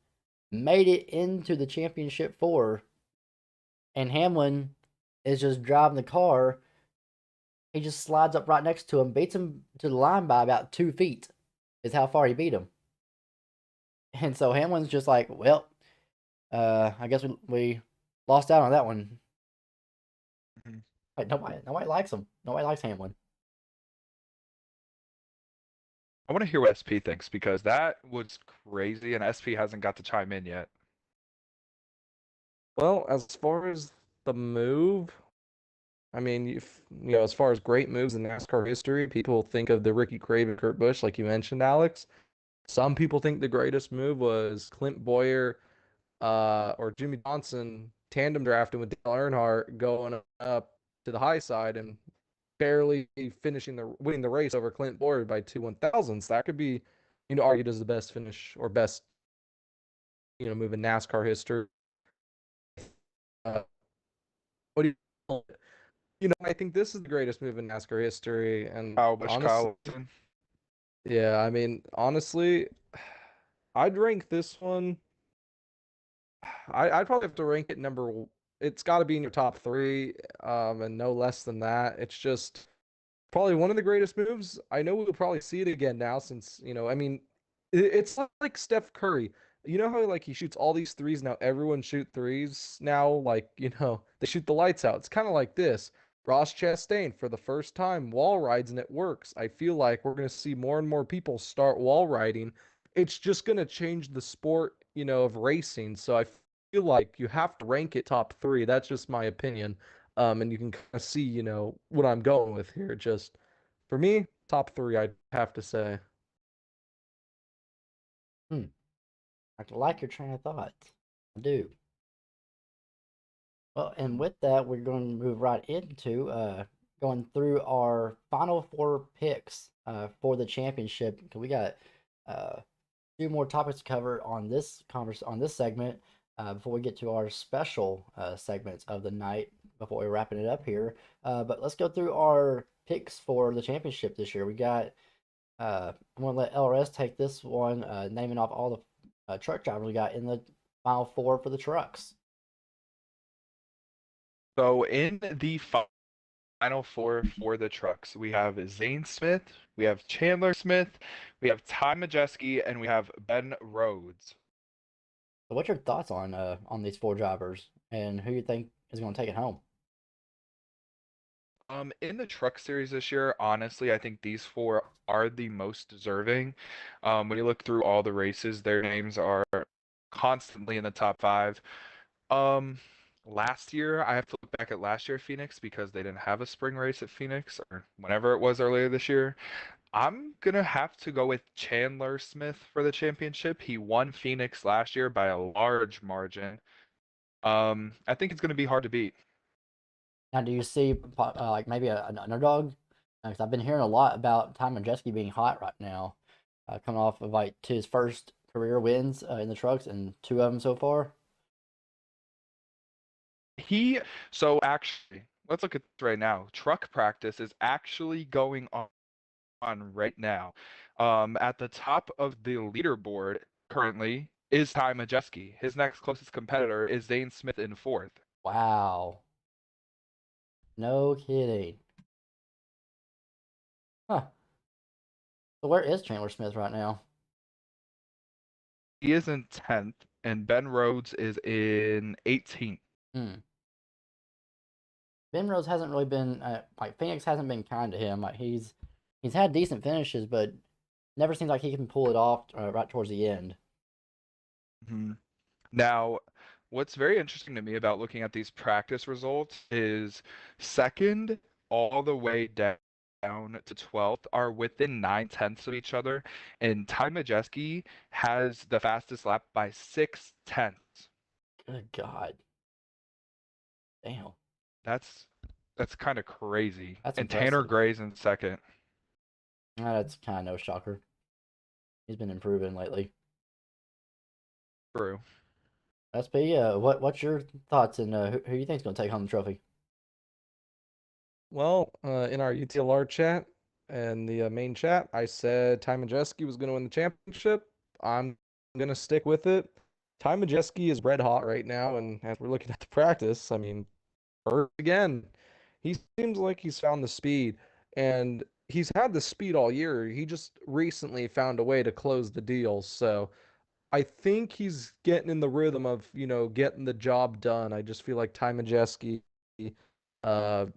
made it into the championship 4, and Hamlin is just driving the car. He just slides up right next to him, beats him to the line by about 2 feet. is how far he beat him. And so Hamlin's just like, well, I guess we lost out on that one. Mhm. Like nobody likes him. Nobody likes Hamlin. I want to hear what SP thinks because that was crazy, and SP hasn't got to chime in yet. Well, as far as the move, I mean, as far as great moves in NASCAR history, people think of the Ricky Craven, Kurt Busch, like you mentioned, Alex. Some people think the greatest move was Clint Boyer, or Jimmy Johnson tandem drafting with Dale Earnhardt going up to the high side and barely winning the race over Clint Boyer by 2/1000ths. That could be, argued as the best finish or best, move in NASCAR history. What do you call it? I think this is the greatest move in NASCAR history, and Kyle Busch, honestly, Kyle Larson. yeah, I mean, honestly, I'd rank this one. I'd probably have to rank it It's got to be in your top three, and no less than that. It's just probably one of the greatest moves. I know we'll probably see it again now since, I mean, it's like Steph Curry. You know how like he shoots all these threes now, everyone shoot threes now, like, they shoot the lights out. It's kind of like this. Ross Chastain for the first time wall rides and it works. I feel like we're going to see more and more people start wall riding. It's just going to change the sport, of racing. So I feel like you have to rank it top three. That's just my opinion. And you can kind of see, what I'm going with here. Just for me, top three, I'd have to say. I like your train of thought. I do. Well, and with that, we're going to move right into going through our final four picks for the championship. We got two more topics to cover on this segment before we get to our special segments of the night before we're wrapping it up here. But let's go through our picks for the championship this year. We got. I'm going to let LRS take this one, naming off all the truck drivers we got in the final four for the trucks. So in the final four for the trucks, we have Zane Smith, we have Chandler Smith, we have Ty Majeski, and we have Ben Rhodes. So what's your thoughts on these four drivers and who you think is going to take it home? In the truck series this year, honestly, I think these four are the most deserving. When you look through all the races, their names are constantly in the top five. Last year, I have to look back at last year at Phoenix because they didn't have a spring race at Phoenix or whenever it was earlier this year. I'm gonna have to go with Chandler Smith for the championship. He won Phoenix last year by a large margin. I think it's gonna be hard to beat. Now, do you see like maybe an underdog? Because I've been hearing a lot about Ty Majeski being hot right now, coming off of like his first career wins in the trucks and two of them so far. So actually, let's look at this right now. Truck practice is actually going on right now. At the top of the leaderboard currently is Ty Majeski. His next closest competitor is Zane Smith in fourth. Wow. No kidding. Huh. So where is Chandler Smith right now? He is in 10th, and Ben Rhodes is in 18th. Ben Rhodes hasn't really been like Phoenix hasn't been kind to him. Like he's had decent finishes, but never seems like he can pull it off right towards the end. Now, what's very interesting to me about looking at these practice results is second all the way down to 12th are within 9/10ths of each other, and Ty Majeski has the fastest lap by 6/10. Good God. Damn. That's kind of crazy. That's and Tanner impressive. Gray's in second. That's kind of no shocker. He's been improving lately. True. SP, what's your thoughts and who you think is going to take home the trophy? Well, in our UTLR chat and the main chat, I said Ty Majeski was going to win the championship. I'm going to stick with it. Ty Majeski is red hot right now, and as we're looking at the practice, I mean, again, he seems like he's found the speed. And he's had the speed all year. He just recently found a way to close the deals. So I think he's getting in the rhythm of, getting the job done. I just feel like Ty Majeski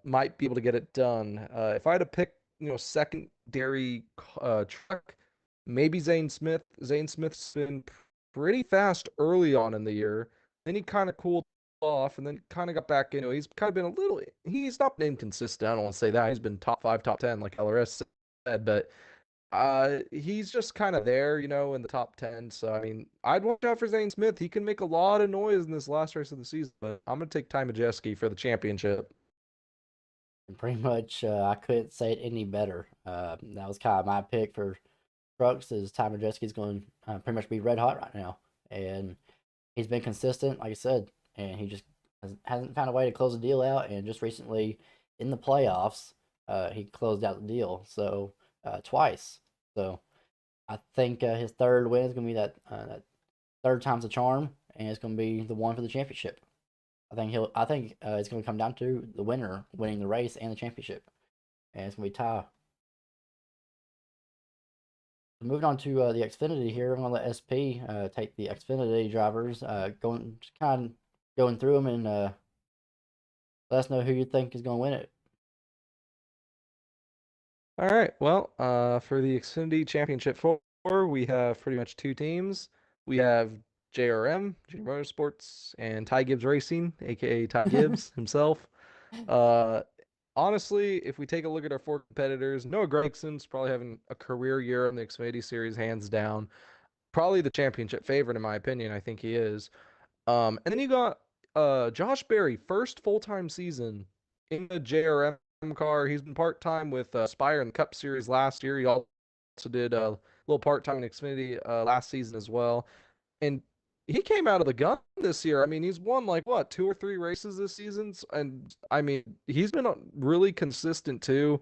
might be able to get it done. If I had to pick, secondary truck, maybe Zane Smith. Zane Smith's been pretty fast early on in the year. Then he kind of cooled off and then kind of got back into it. He's kind of been a little, he's not been inconsistent. I don't want to say that. He's been top 5, top 10, like LRS said, but he's just kind of there, in the top 10. So, I mean, I'd watch out for Zane Smith. He can make a lot of noise in this last race of the season, but I'm going to take Ty Majeski for the championship. And pretty much, I couldn't say it any better. That was kind of my pick for trucks. Is Ty Majeski's going to pretty much be red hot right now, and he's been consistent, like I said, and he just hasn't found a way to close the deal out. And just recently in the playoffs, he closed out the deal twice. So I think his third win is going to be that third time's a charm, and it's going to be the one for the championship. I think it's going to come down to the winner winning the race and the championship, and it's going to be Ty. Moving on to the Xfinity here, I'm going to let SP take the Xfinity drivers, going through them and let us know who you think is going to win it. All right. Well, for the Xfinity Championship 4, we have pretty much 2 teams. We have JRM, Junior Motorsports, and Ty Gibbs Racing, aka Ty Gibbs himself. Honestly, if we take a look at our 4 competitors, Noah Gregson's probably having a career year in the Xfinity Series, hands down. Probably the championship favorite, in my opinion. I think he is. And then you got Josh Berry, first full-time season in the JRM car. He's been part-time with Spire in the Cup Series last year. He also did a little part-time in Xfinity last season as well. And he came out of the gun this year. I mean, he's won 2 or 3 races this season, and I mean, he's been really consistent too.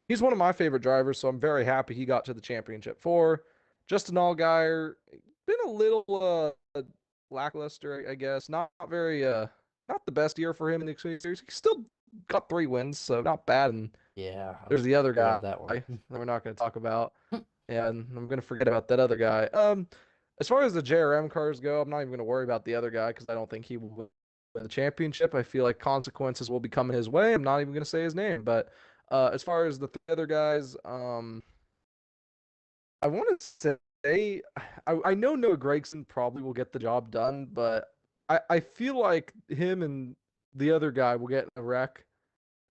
He's one of my favorite drivers, so I'm very happy he got to the championship 4. Justin Allgaier, been a little lackluster, I guess. Not very not the best year for him in the Xfinity Series. He still got 3 wins, so not bad. And Yeah. there's the other guy that one. that we're not going to talk about. And I'm going to forget about that other guy. As far as the JRM cars go, I'm not even going to worry about the other guy because I don't think he will win the championship. I feel like consequences will be coming his way. I'm not even going to say his name. But as far as the 3 other guys, I want to say I know Noah Gragson probably will get the job done, but I feel like him and the other guy will get in a wreck.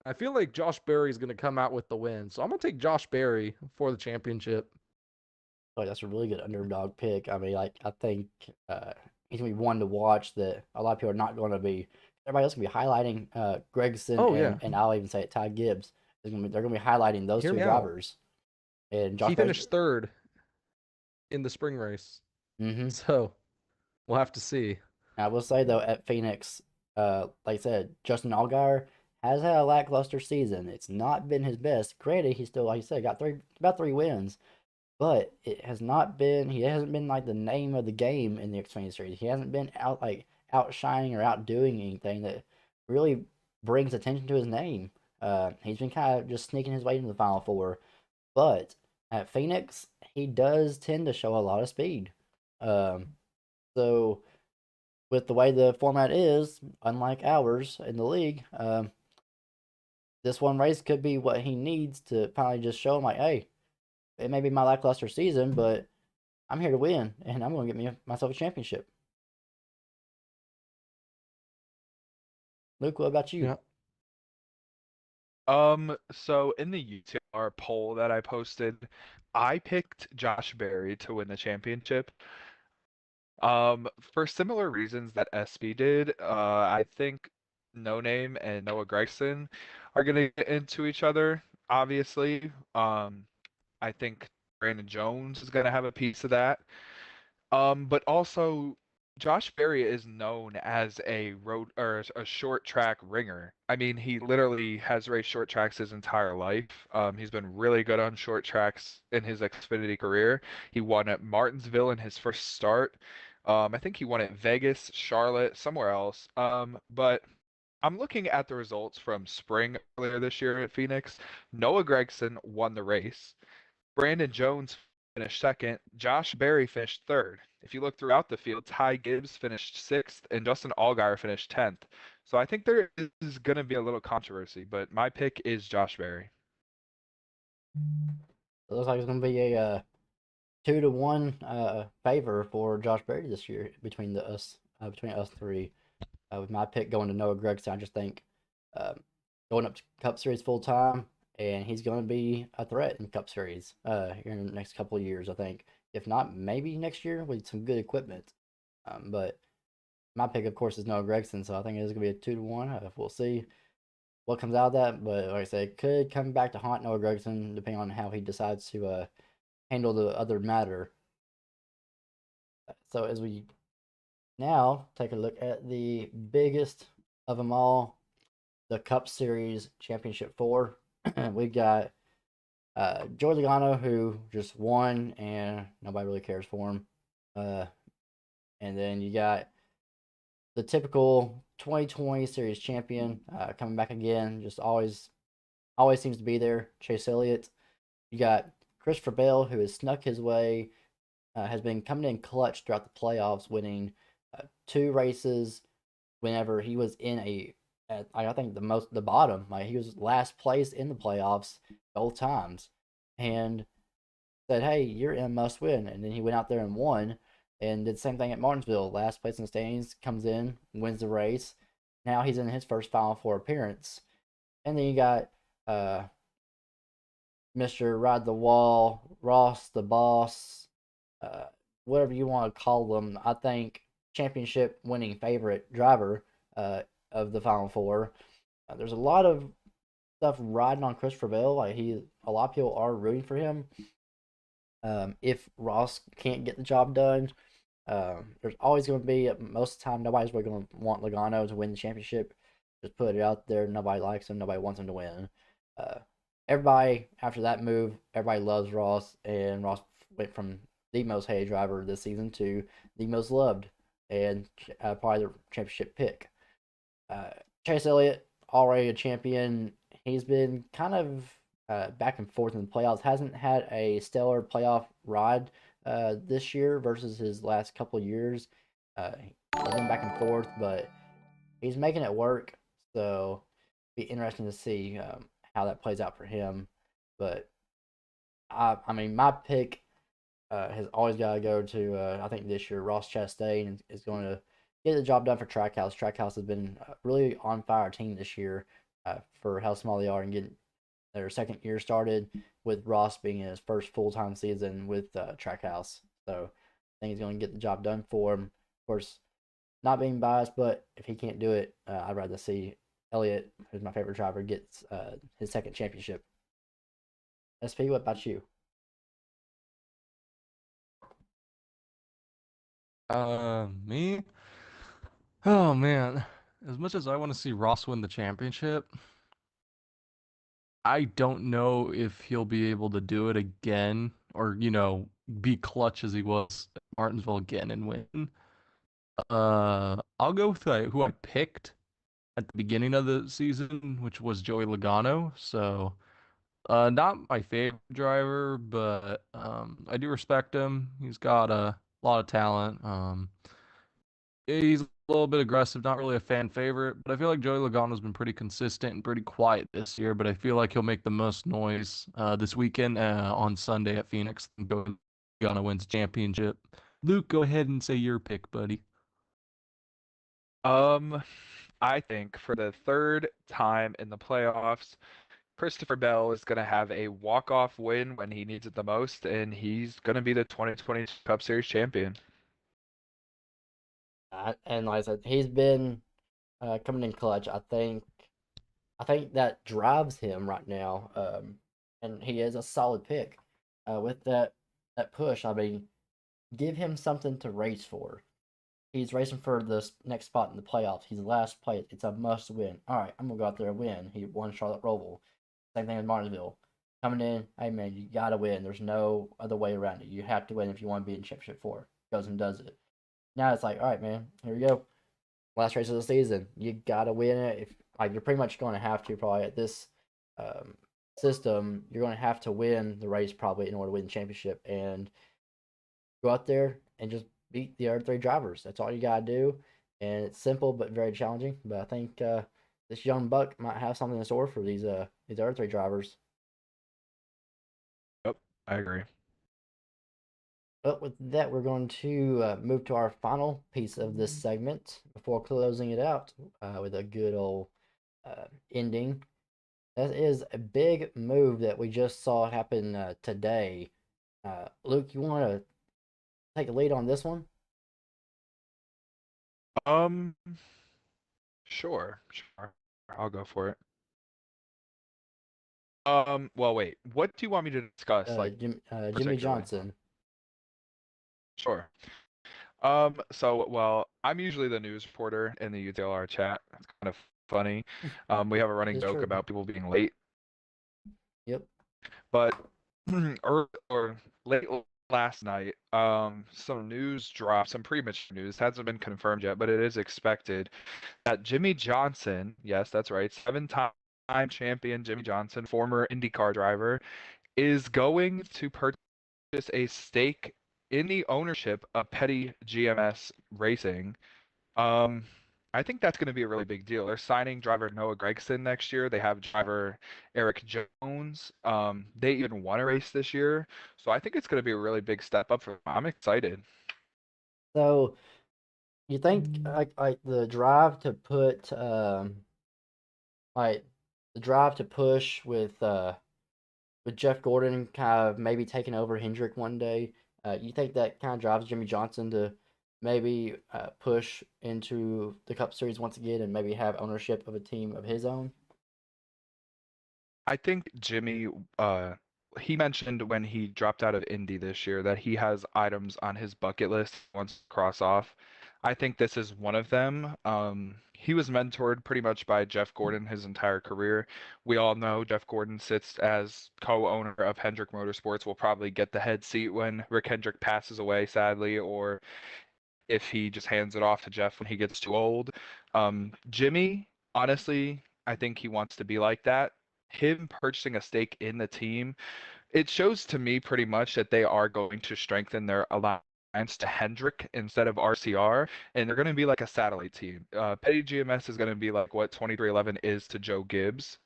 I feel like Josh Berry is going to come out with the win. So I'm going to take Josh Berry for the championship. Like, that's a really good underdog pick. I mean, like, I think he's gonna be one to watch that a lot of people are not going to be. Everybody else gonna be highlighting Gregson and I'll even say it, Ty Gibbs. They're gonna be highlighting those 2 drivers. And Josh he finished 3rd in the spring race. Mm-hmm. So we'll have to see. I will say though, at Phoenix, like I said, Justin Allgaier has had a lackluster season. It's not been his best. Granted, he still, like you said, got about 3 wins. But he hasn't been like the name of the game in the Xfinity Series. He hasn't been outshining or outdoing anything that really brings attention to his name. He's been kind of just sneaking his way into the Final 4. But at Phoenix, he does tend to show a lot of speed. So with the way the format is, unlike ours in the league, this one race could be what he needs to finally just show him, like, hey, it may be my lackluster season, but I'm here to win, and I'm going to get myself a championship. Luke, what about you? Yeah. So in the UTR poll that I posted, I picked Josh Berry to win the championship. For similar reasons that SB did, I think No Name and Noah Gragson are gonna get into each other, obviously. I think Brandon Jones is going to have a piece of that. But also, Josh Berry is known as a road or a short track ringer. I mean, he literally has raced short tracks his entire life. He's been really good on short tracks in his Xfinity career. He won at Martinsville in his first start. I think he won at Vegas, Charlotte, somewhere else. But I'm looking at the results from spring earlier this year at Phoenix. Noah Gregson won the race. Brandon Jones finished second. Josh Berry finished third. If you look throughout the field, Ty Gibbs finished sixth, and Justin Allgaier finished 10th. So I think there is going to be a little controversy, but my pick is Josh Berry. It looks like it's going to be a 2-1 favor for Josh Berry this year between us three. With my pick going to Noah Gregson, I just think going up to Cup Series full time, and he's going to be a threat in Cup Series here in the next couple of years. I think, if not, maybe next year with some good equipment. But my pick, of course, is Noah Gregson, so I think it's going to be a 2-1. We'll see what comes out of that, but like I said, it could come back to haunt Noah Gregson depending on how he decides to handle the other matter. So as we now take a look at the biggest of them all, the Cup Series Championship 4. We've got Joey Logano, who just won, and nobody really cares for him. And then you got the typical 2020 Series champion coming back again, just always seems to be there, Chase Elliott. You got Christopher Bell, who has snuck his way, has been coming in clutch throughout the playoffs, winning 2 races whenever he was in I think the bottom. Like, he was last place in the playoffs both times, and said, "Hey, you're in must win." And then he went out there and won, and did the same thing at Martinsville. Last place in the standings, comes in, wins the race. Now he's in his first Final Four appearance. And then you got Mr. Ride the Wall, Ross the Boss, whatever you want to call him. I think championship winning favorite driver of the Final Four. There's a lot of stuff riding on Christopher Bell. Like, a lot of people are rooting for him. If Ross can't get the job done, there's always going to be, most of the time, nobody's really going to want Logano to win the championship. Just put it out there. Nobody likes him. Nobody wants him to win. Everybody, after that move, everybody loves Ross, and Ross went from the most hated driver this season to the most loved, and probably the championship pick. Chase Elliott, already a champion. He's been kind of back and forth in the playoffs. Hasn't had a stellar playoff ride this year versus his last couple of years. He's been back and forth, but he's making it work. So it'll be interesting to see how that plays out for him. But I mean, my pick has always got to go to I think this year Ross Chastain is going to get the job done for Trackhouse. Trackhouse has been a really on fire team this year for how small they are, and getting their second year started with Ross being in his first full-time season with Trackhouse. So I think he's going to get the job done for him. Of course, not being biased, but if he can't do it, I'd rather see Elliott, who's my favorite driver, gets his second championship. SP, what about you? Me? Oh man, as much as I want to see Ross win the championship, I don't know if he'll be able to do it again, or be clutch as he was at Martinsville again and win. I'll go with who I picked at the beginning of the season, which was Joey Logano. So, not my favorite driver, but I do respect him. He's got a lot of talent. He's a little bit aggressive, not really a fan favorite, but I feel like Joey Logano's been pretty consistent and pretty quiet this year, but I feel like he'll make the most noise this weekend on Sunday at Phoenix. Logano wins championship. Luke, go ahead and say your pick, buddy. I think for the third time in the playoffs, Christopher Bell is going to have a walk-off win when he needs it the most, and he's going to be the 2020 Cup Series champion. And like I said, he's been coming in clutch. I think that drives him right now, and he is a solid pick. With that push, I mean, give him something to race for. He's racing for the next spot in the playoffs. He's last place. It's a must win. All right, I'm gonna go out there and win. He won Charlotte Roval. Same thing with Martinsville. Coming in, hey man, you gotta win. There's no other way around it. You have to win if you want to be in Championship 4. Goes and does it. Now it's like, all right, man, here we go. last race of the season. You gotta win it. If like you're pretty much going to have to probably at this system, you're going to have to win the race probably in order to win the championship and go out there and just beat the other three drivers. That's all you gotta do, and it's simple but very challenging. But I think this young buck might have something in store for these other three drivers. Yep, I agree. But with that, we're going to move to our final piece of this segment before closing it out with a good old ending. That is a big move that we just saw happen today. Luke, you want to take a lead on this one? Um, sure. I'll go for it. Well, wait. What do you want me to discuss? Like, Jimmy particularly? Johnson. Sure. So, well, I'm usually the news reporter in the UTLR chat. It's kind of funny. We have a running It's joke true. about people being late, Yep. but or late last night, some news dropped, some premature news, hasn't been confirmed yet, but it is expected that Jimmy Johnson, yes, that's right, 7-time champion Jimmy Johnson, former IndyCar driver, is going to purchase a stake in the ownership of Petty GMS Racing. I think that's going to be a really big deal. They're signing driver Noah Gragson next year. They have driver Eric Jones. They even won a race this year, so I think it's going to be a really big step up for them. I'm excited. So you think like the drive to put like the drive to push with Jeff Gordon kind of maybe taking over Hendrick one day, you think that kind of drives Jimmy Johnson to maybe push into the Cup Series once again and maybe have ownership of a team of his own? I think Jimmy, he mentioned when he dropped out of Indy this year that he has items on his bucket list he wants to cross off. I think this is one of them. He was mentored pretty much by Jeff Gordon his entire career. We all know Jeff Gordon sits as co-owner of Hendrick Motorsports, will probably get the head seat when Rick Hendrick passes away, sadly, or if he just hands it off to Jeff when he gets too old. Jimmy, honestly, I think he wants to be like that. Him purchasing a stake in the team, it shows to me pretty much that they are going to strengthen their alliance to Hendrick instead of RCR, and they're going to be like a satellite team. Petty GMS is going to be like what 23XI is to Joe Gibbs.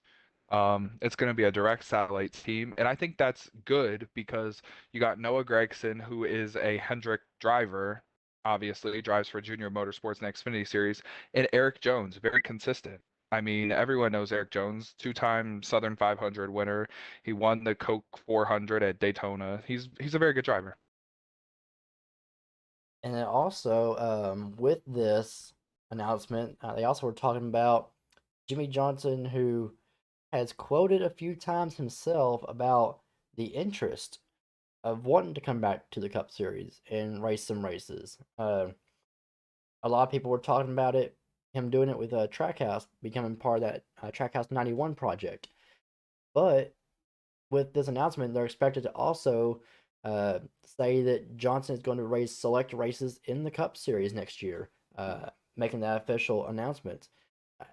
It's going to be a direct satellite team, and I think that's good because you got Noah Gragson, who is a Hendrick driver, obviously drives for Junior Motorsports and Xfinity Series, and Eric Jones, very consistent. I mean, everyone knows Eric Jones, two-time Southern 500 winner. He won the Coke 400 at Daytona. He's a very good driver. And then also, with this announcement, they also were talking about Jimmy Johnson, who has quoted a few times himself about the interest of wanting to come back to the Cup Series and race some races. A lot of people were talking about it, him doing it with Trackhouse, becoming part of that Trackhouse 91 project. But with this announcement, they're expected to also say that Johnson is going to race select races in the Cup Series next year, making that official announcement.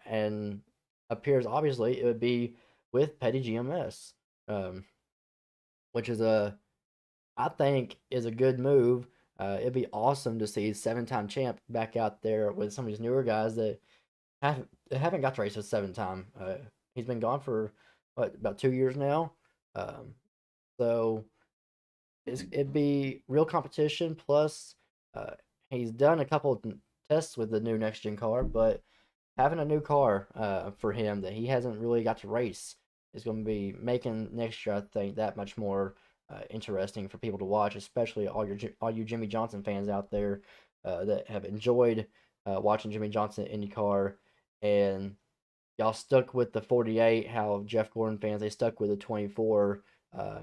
And appears obviously it would be with Petty GMS, which is I think is a good move. It'd be awesome to see 7-time champ back out there with some of these newer guys that haven't got to race with 7-time. He's been gone for about 2 years now. So it'd be real competition. Plus, he's done a couple of tests with the new next gen car, but having a new car for him that he hasn't really got to race is going to be making next year, I think, that much more interesting for people to watch, especially all you Jimmy Johnson fans out there that have enjoyed watching Jimmy Johnson in IndyCar, and y'all stuck with the 48. How Jeff Gordon fans, they stuck with the 24,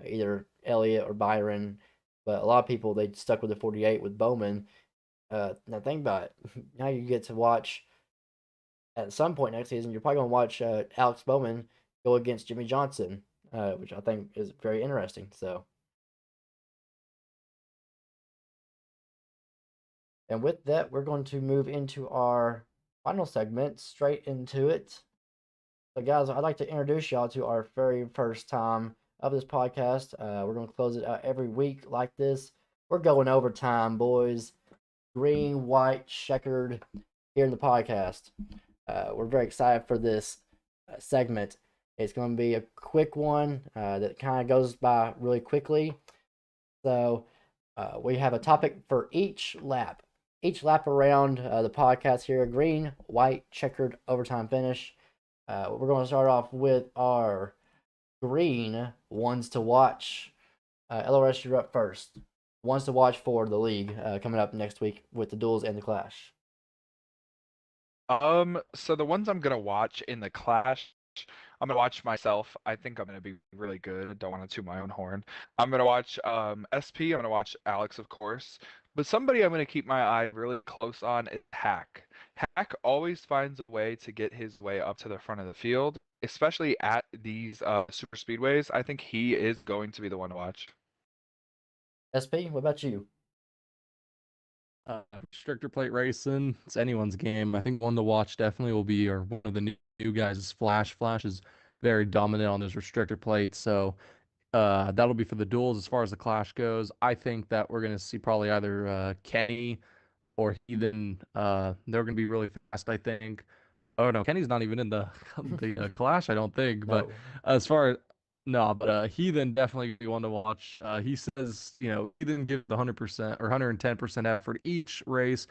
either Elliott or Byron, but a lot of people they stuck with the 48 with Bowman. Now think about it. Now you get to watch at some point next season. You're probably going to watch Alex Bowman go against Jimmy Johnson, which I think is very interesting. So, and with that, we're going to move into our final segment, straight into it. So, guys, I'd like to introduce y'all to our very first time of this podcast. We're going to close it out every week like this. We're going overtime, boys. Green, white, checkered here in the podcast. We're very excited for this segment. It's going to be a quick one that kind of goes by really quickly. So, we have a topic for each lap. Each lap around the podcast here, green, white, checkered, overtime finish. We're going to start off with our green ones to watch. LRS, you're up first. Ones to watch for the league coming up next week with the duels and the clash. So the ones I'm gonna watch in the clash, I'm gonna watch myself. I think I'm gonna be really good. I don't want to toot my own horn. I'm gonna watch SP. I'm gonna watch Alex, of course. But somebody I'm gonna keep my eye really close on is Hack. Hack always finds a way to get his way up to the front of the field, especially at these super speedways. I think he is going to be the one to watch. SP, what about you? Restrictor plate racing, it's anyone's game. I think one to watch definitely will be, or one of the new guys is Flash. Flash is very dominant on those restrictor plates, so that'll be for the duels. As far as the clash goes, I think that we're gonna see probably either Kenny or Heathen. They're gonna be really fast, I think. Oh no, Kenny's not even in the the clash, I don't think. But No. as far as no, but Heathen definitely be one to watch. He says, he didn't give the 100% or 110% effort each race.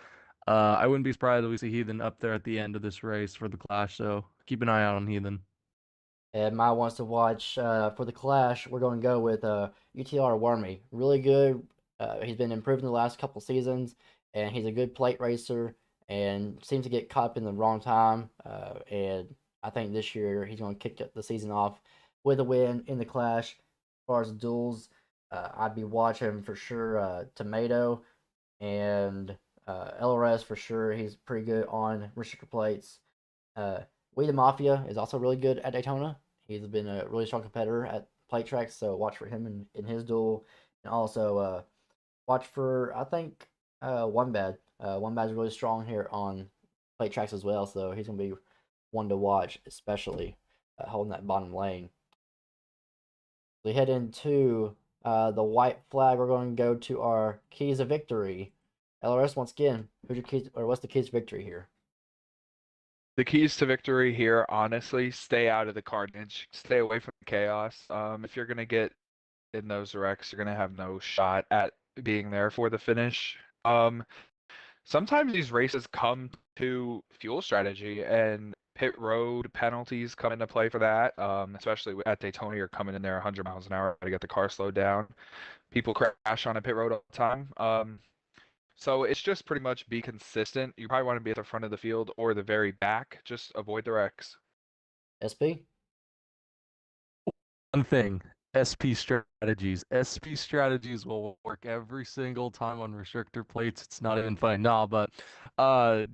I wouldn't be surprised if we see Heathen up there at the end of this race for the clash. So keep an eye out on Heathen. And my ones to watch for the clash, we're going to go with UTR Wormy. Really good. He's been improving the last couple seasons, and he's a good plate racer and seems to get caught up in the wrong time. And I think this year he's going to kick the season off with a win in the clash. As far as the duels, I'd be watching for sure Tomato and LRS for sure. He's pretty good on restrictor plates. We the Mafia is also really good at Daytona. He's been a really strong competitor at plate tracks, so watch for him in his duel. And also watch for, I think, One Bad. One Bad's really strong here on plate tracks as well, so he's going to be one to watch, especially holding that bottom lane. We head into the white flag. We're going to go to our keys of victory. LRS, once again, who's your keys, or what's the keys to victory here? The keys to victory here, honestly, stay out of the carnage. Stay away from the chaos. If you're gonna get in those wrecks, you're gonna have no shot at being there for the finish. Sometimes these races come to fuel strategy, and pit road penalties come into play for that. Especially at Daytona, you're coming in there 100 miles an hour to get the car slowed down. People crash on a pit road all the time. So it's just pretty much be consistent. You probably want to be at the front of the field or the very back. Just avoid the wrecks. SP? One thing, SP strategies. SP strategies will work every single time on restrictor plates. It's not even funny. Nah, but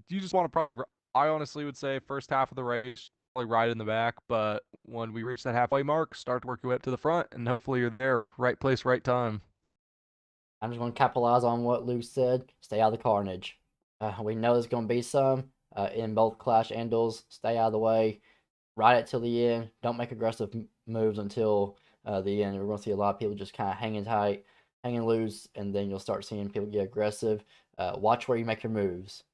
you just want to I honestly would say first half of the race, probably ride in the back, but when we reach that halfway mark, start to work your way up to the front, and hopefully you're there, right place, right time. I'm just going to capitalize on what Luke said. Stay out of the carnage. We know there's going to be some in both clash and duels. Stay out of the way. Ride it till the end. Don't make aggressive moves until the end. We're going to see a lot of people just kind of hanging tight, hanging loose, and then you'll start seeing people get aggressive. Watch where you make your moves.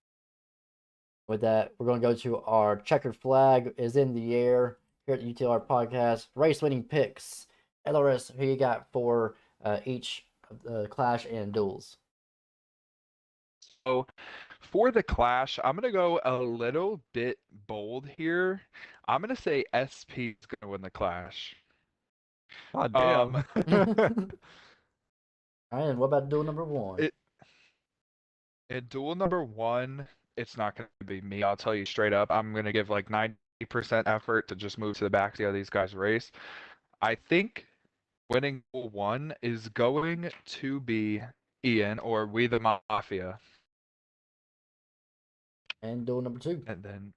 With that, we're going to go to our checkered flag is in the air here at the UTR podcast. Race winning picks. LRS, who you got for each clash and duels? So for the clash, I'm gonna go a little bit bold here. I'm gonna say SP is gonna win the clash. God damn. All right, and what about duel number one? In duel number one, it's not gonna be me. I'll tell you straight up. I'm gonna give like 90% effort to just move to the back, see how these guys race. I think winning duel one is going to be Ian or We the Mafia. And duel number two. And then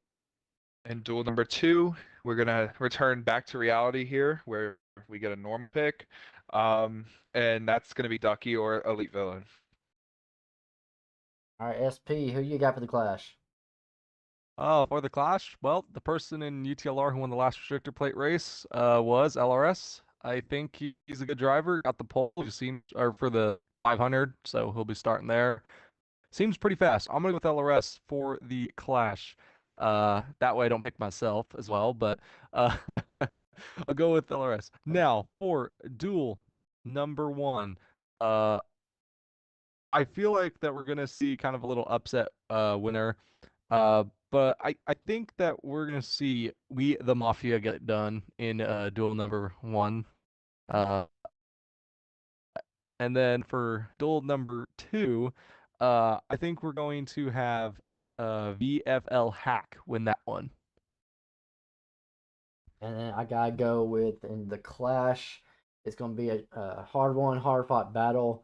in duel number two, we're gonna return back to reality here, where we get a normal pick, and that's gonna be Ducky or Elite Villain. All right, SP, who you got for the clash? Oh, for the Clash, well, the person in UTLR who won the last restrictor plate race was LRS. I think he's a good driver. Got the pole, you seen, or for the 500, so he'll be starting there. Seems pretty fast. I'm gonna go with LRS for the Clash. That way I don't pick myself as well, but uh, I'll go with LRS. Now for duel number one. Uh, I feel like that we're gonna see kind of a little upset winner. But I think that we're gonna see We the Mafia get it done in duel number one. Uh, and then for duel number two, I think we're going to have VFL Hack win that one. And then I gotta go with in the Clash. It's gonna be a hard one, hard fought battle.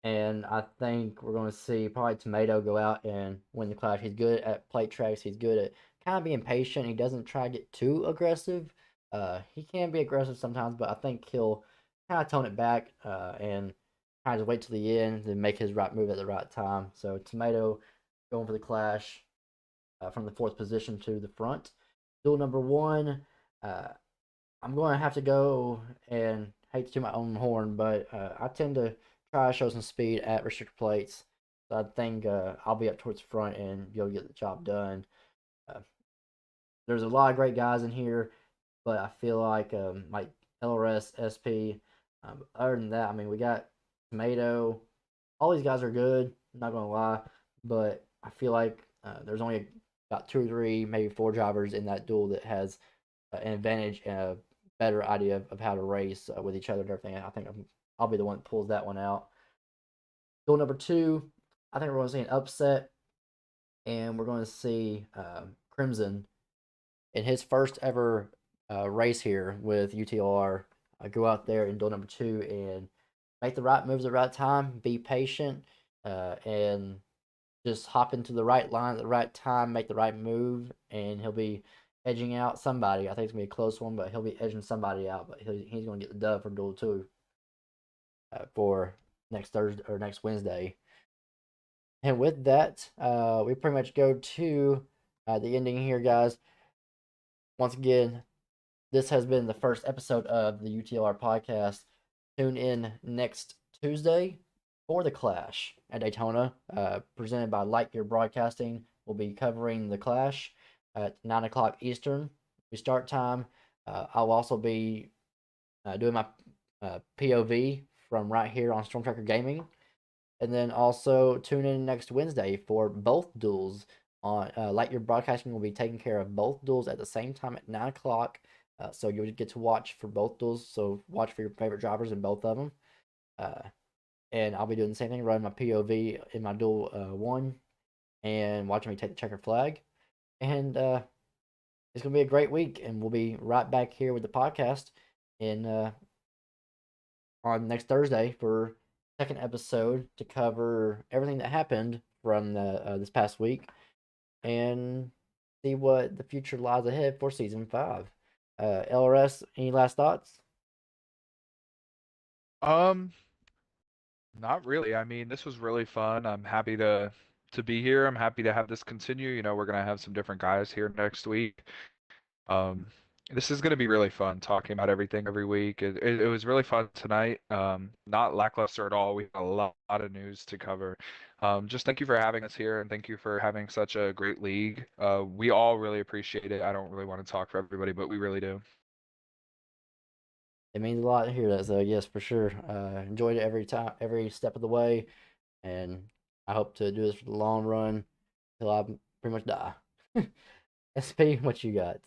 And I think we're going to see probably Tomato go out and win the Clash. He's good at plate tracks. He's good at kind of being patient. He doesn't try to get too aggressive. He can be aggressive sometimes, but I think he'll kind of tone it back and kind of wait till the end and make his right move at the right time. So Tomato going for the Clash from the fourth position to the front. Duel number one, I'm going to have to go and hate to toot my own horn, but I tend to try to show some speed at restrictor plates. So I think I'll be up towards the front and be able to get the job done. There's a lot of great guys in here, but I feel like LRS, SP. Other than that, I mean, we got Tomato. All these guys are good. I'm not gonna lie, but I feel like there's only about 2 or 3, maybe 4 drivers in that duel that has an advantage and a better idea of how to race with each other and everything. I think I'll be the one that pulls that one out. Duel number 2, I think we're going to see an upset, and we're going to see Crimson in his first ever race here with UTLR go out there in duel number 2 and make the right moves at the right time, be patient, and just hop into the right line at the right time, make the right move, and he'll be edging out somebody. I think it's going to be a close one, but he'll be edging somebody out. But he's going to get the dub for duel 2 for next Thursday or next Wednesday. And with that, we pretty much go to the ending here, guys. Once again, this has been the first episode of the UTLR podcast. Tune in next Tuesday for the Clash at Daytona, presented by Lightyear Broadcasting. We'll be covering the Clash at 9 o'clock Eastern. We start time. I'll also be doing my POV from right here on Storm Tracker Gaming. And then also tune in next Wednesday for both duels. On Lightyear Broadcasting will be taking care of both duels at the same time at 9 o'clock. So you'll get to watch for both duels. So watch for your favorite drivers in both of them. And I'll be doing the same thing, running my POV in my duel 1 and watching me take the checker flag. And it's going to be a great week. And we'll be right back here with the podcast on next Thursday for second episode to cover everything that happened from this past week and see what the future lies ahead for season 5. LRS, any last thoughts? Not really. I mean, this was really fun. I'm happy to be here. I'm happy to have this continue. You know, we're gonna have some different guys here next week. This is gonna be really fun talking about everything every week. It was really fun tonight. Not lackluster at all. We had a lot of news to cover. Just thank you for having us here and thank you for having such a great league. We all really appreciate it. I don't really want to talk for everybody, but we really do. It means a lot to hear that, so yes, for sure. Enjoyed it every step of the way, and I hope to do this for the long run till I pretty much die. SP, what you got?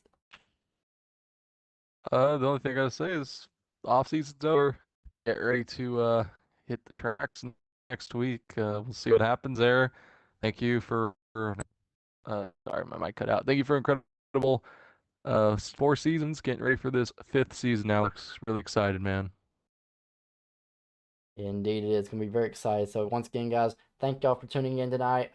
The only thing I gotta say is off season's over. Get ready to hit the tracks next week. We'll see what happens there. Thank you for sorry, my mic cut out. Thank you for incredible 4 seasons. Getting ready for this 5th season, Alex. Really excited, man. Indeed, it is going to be very exciting. So once again, guys, thank y'all for tuning in tonight.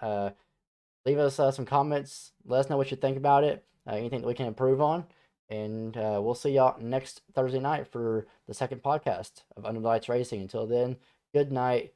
Leave us some comments. Let us know what you think about it. Anything that we can improve on. And we'll see y'all next Thursday night for the second podcast of Under the Lights Racing. Until then, good night.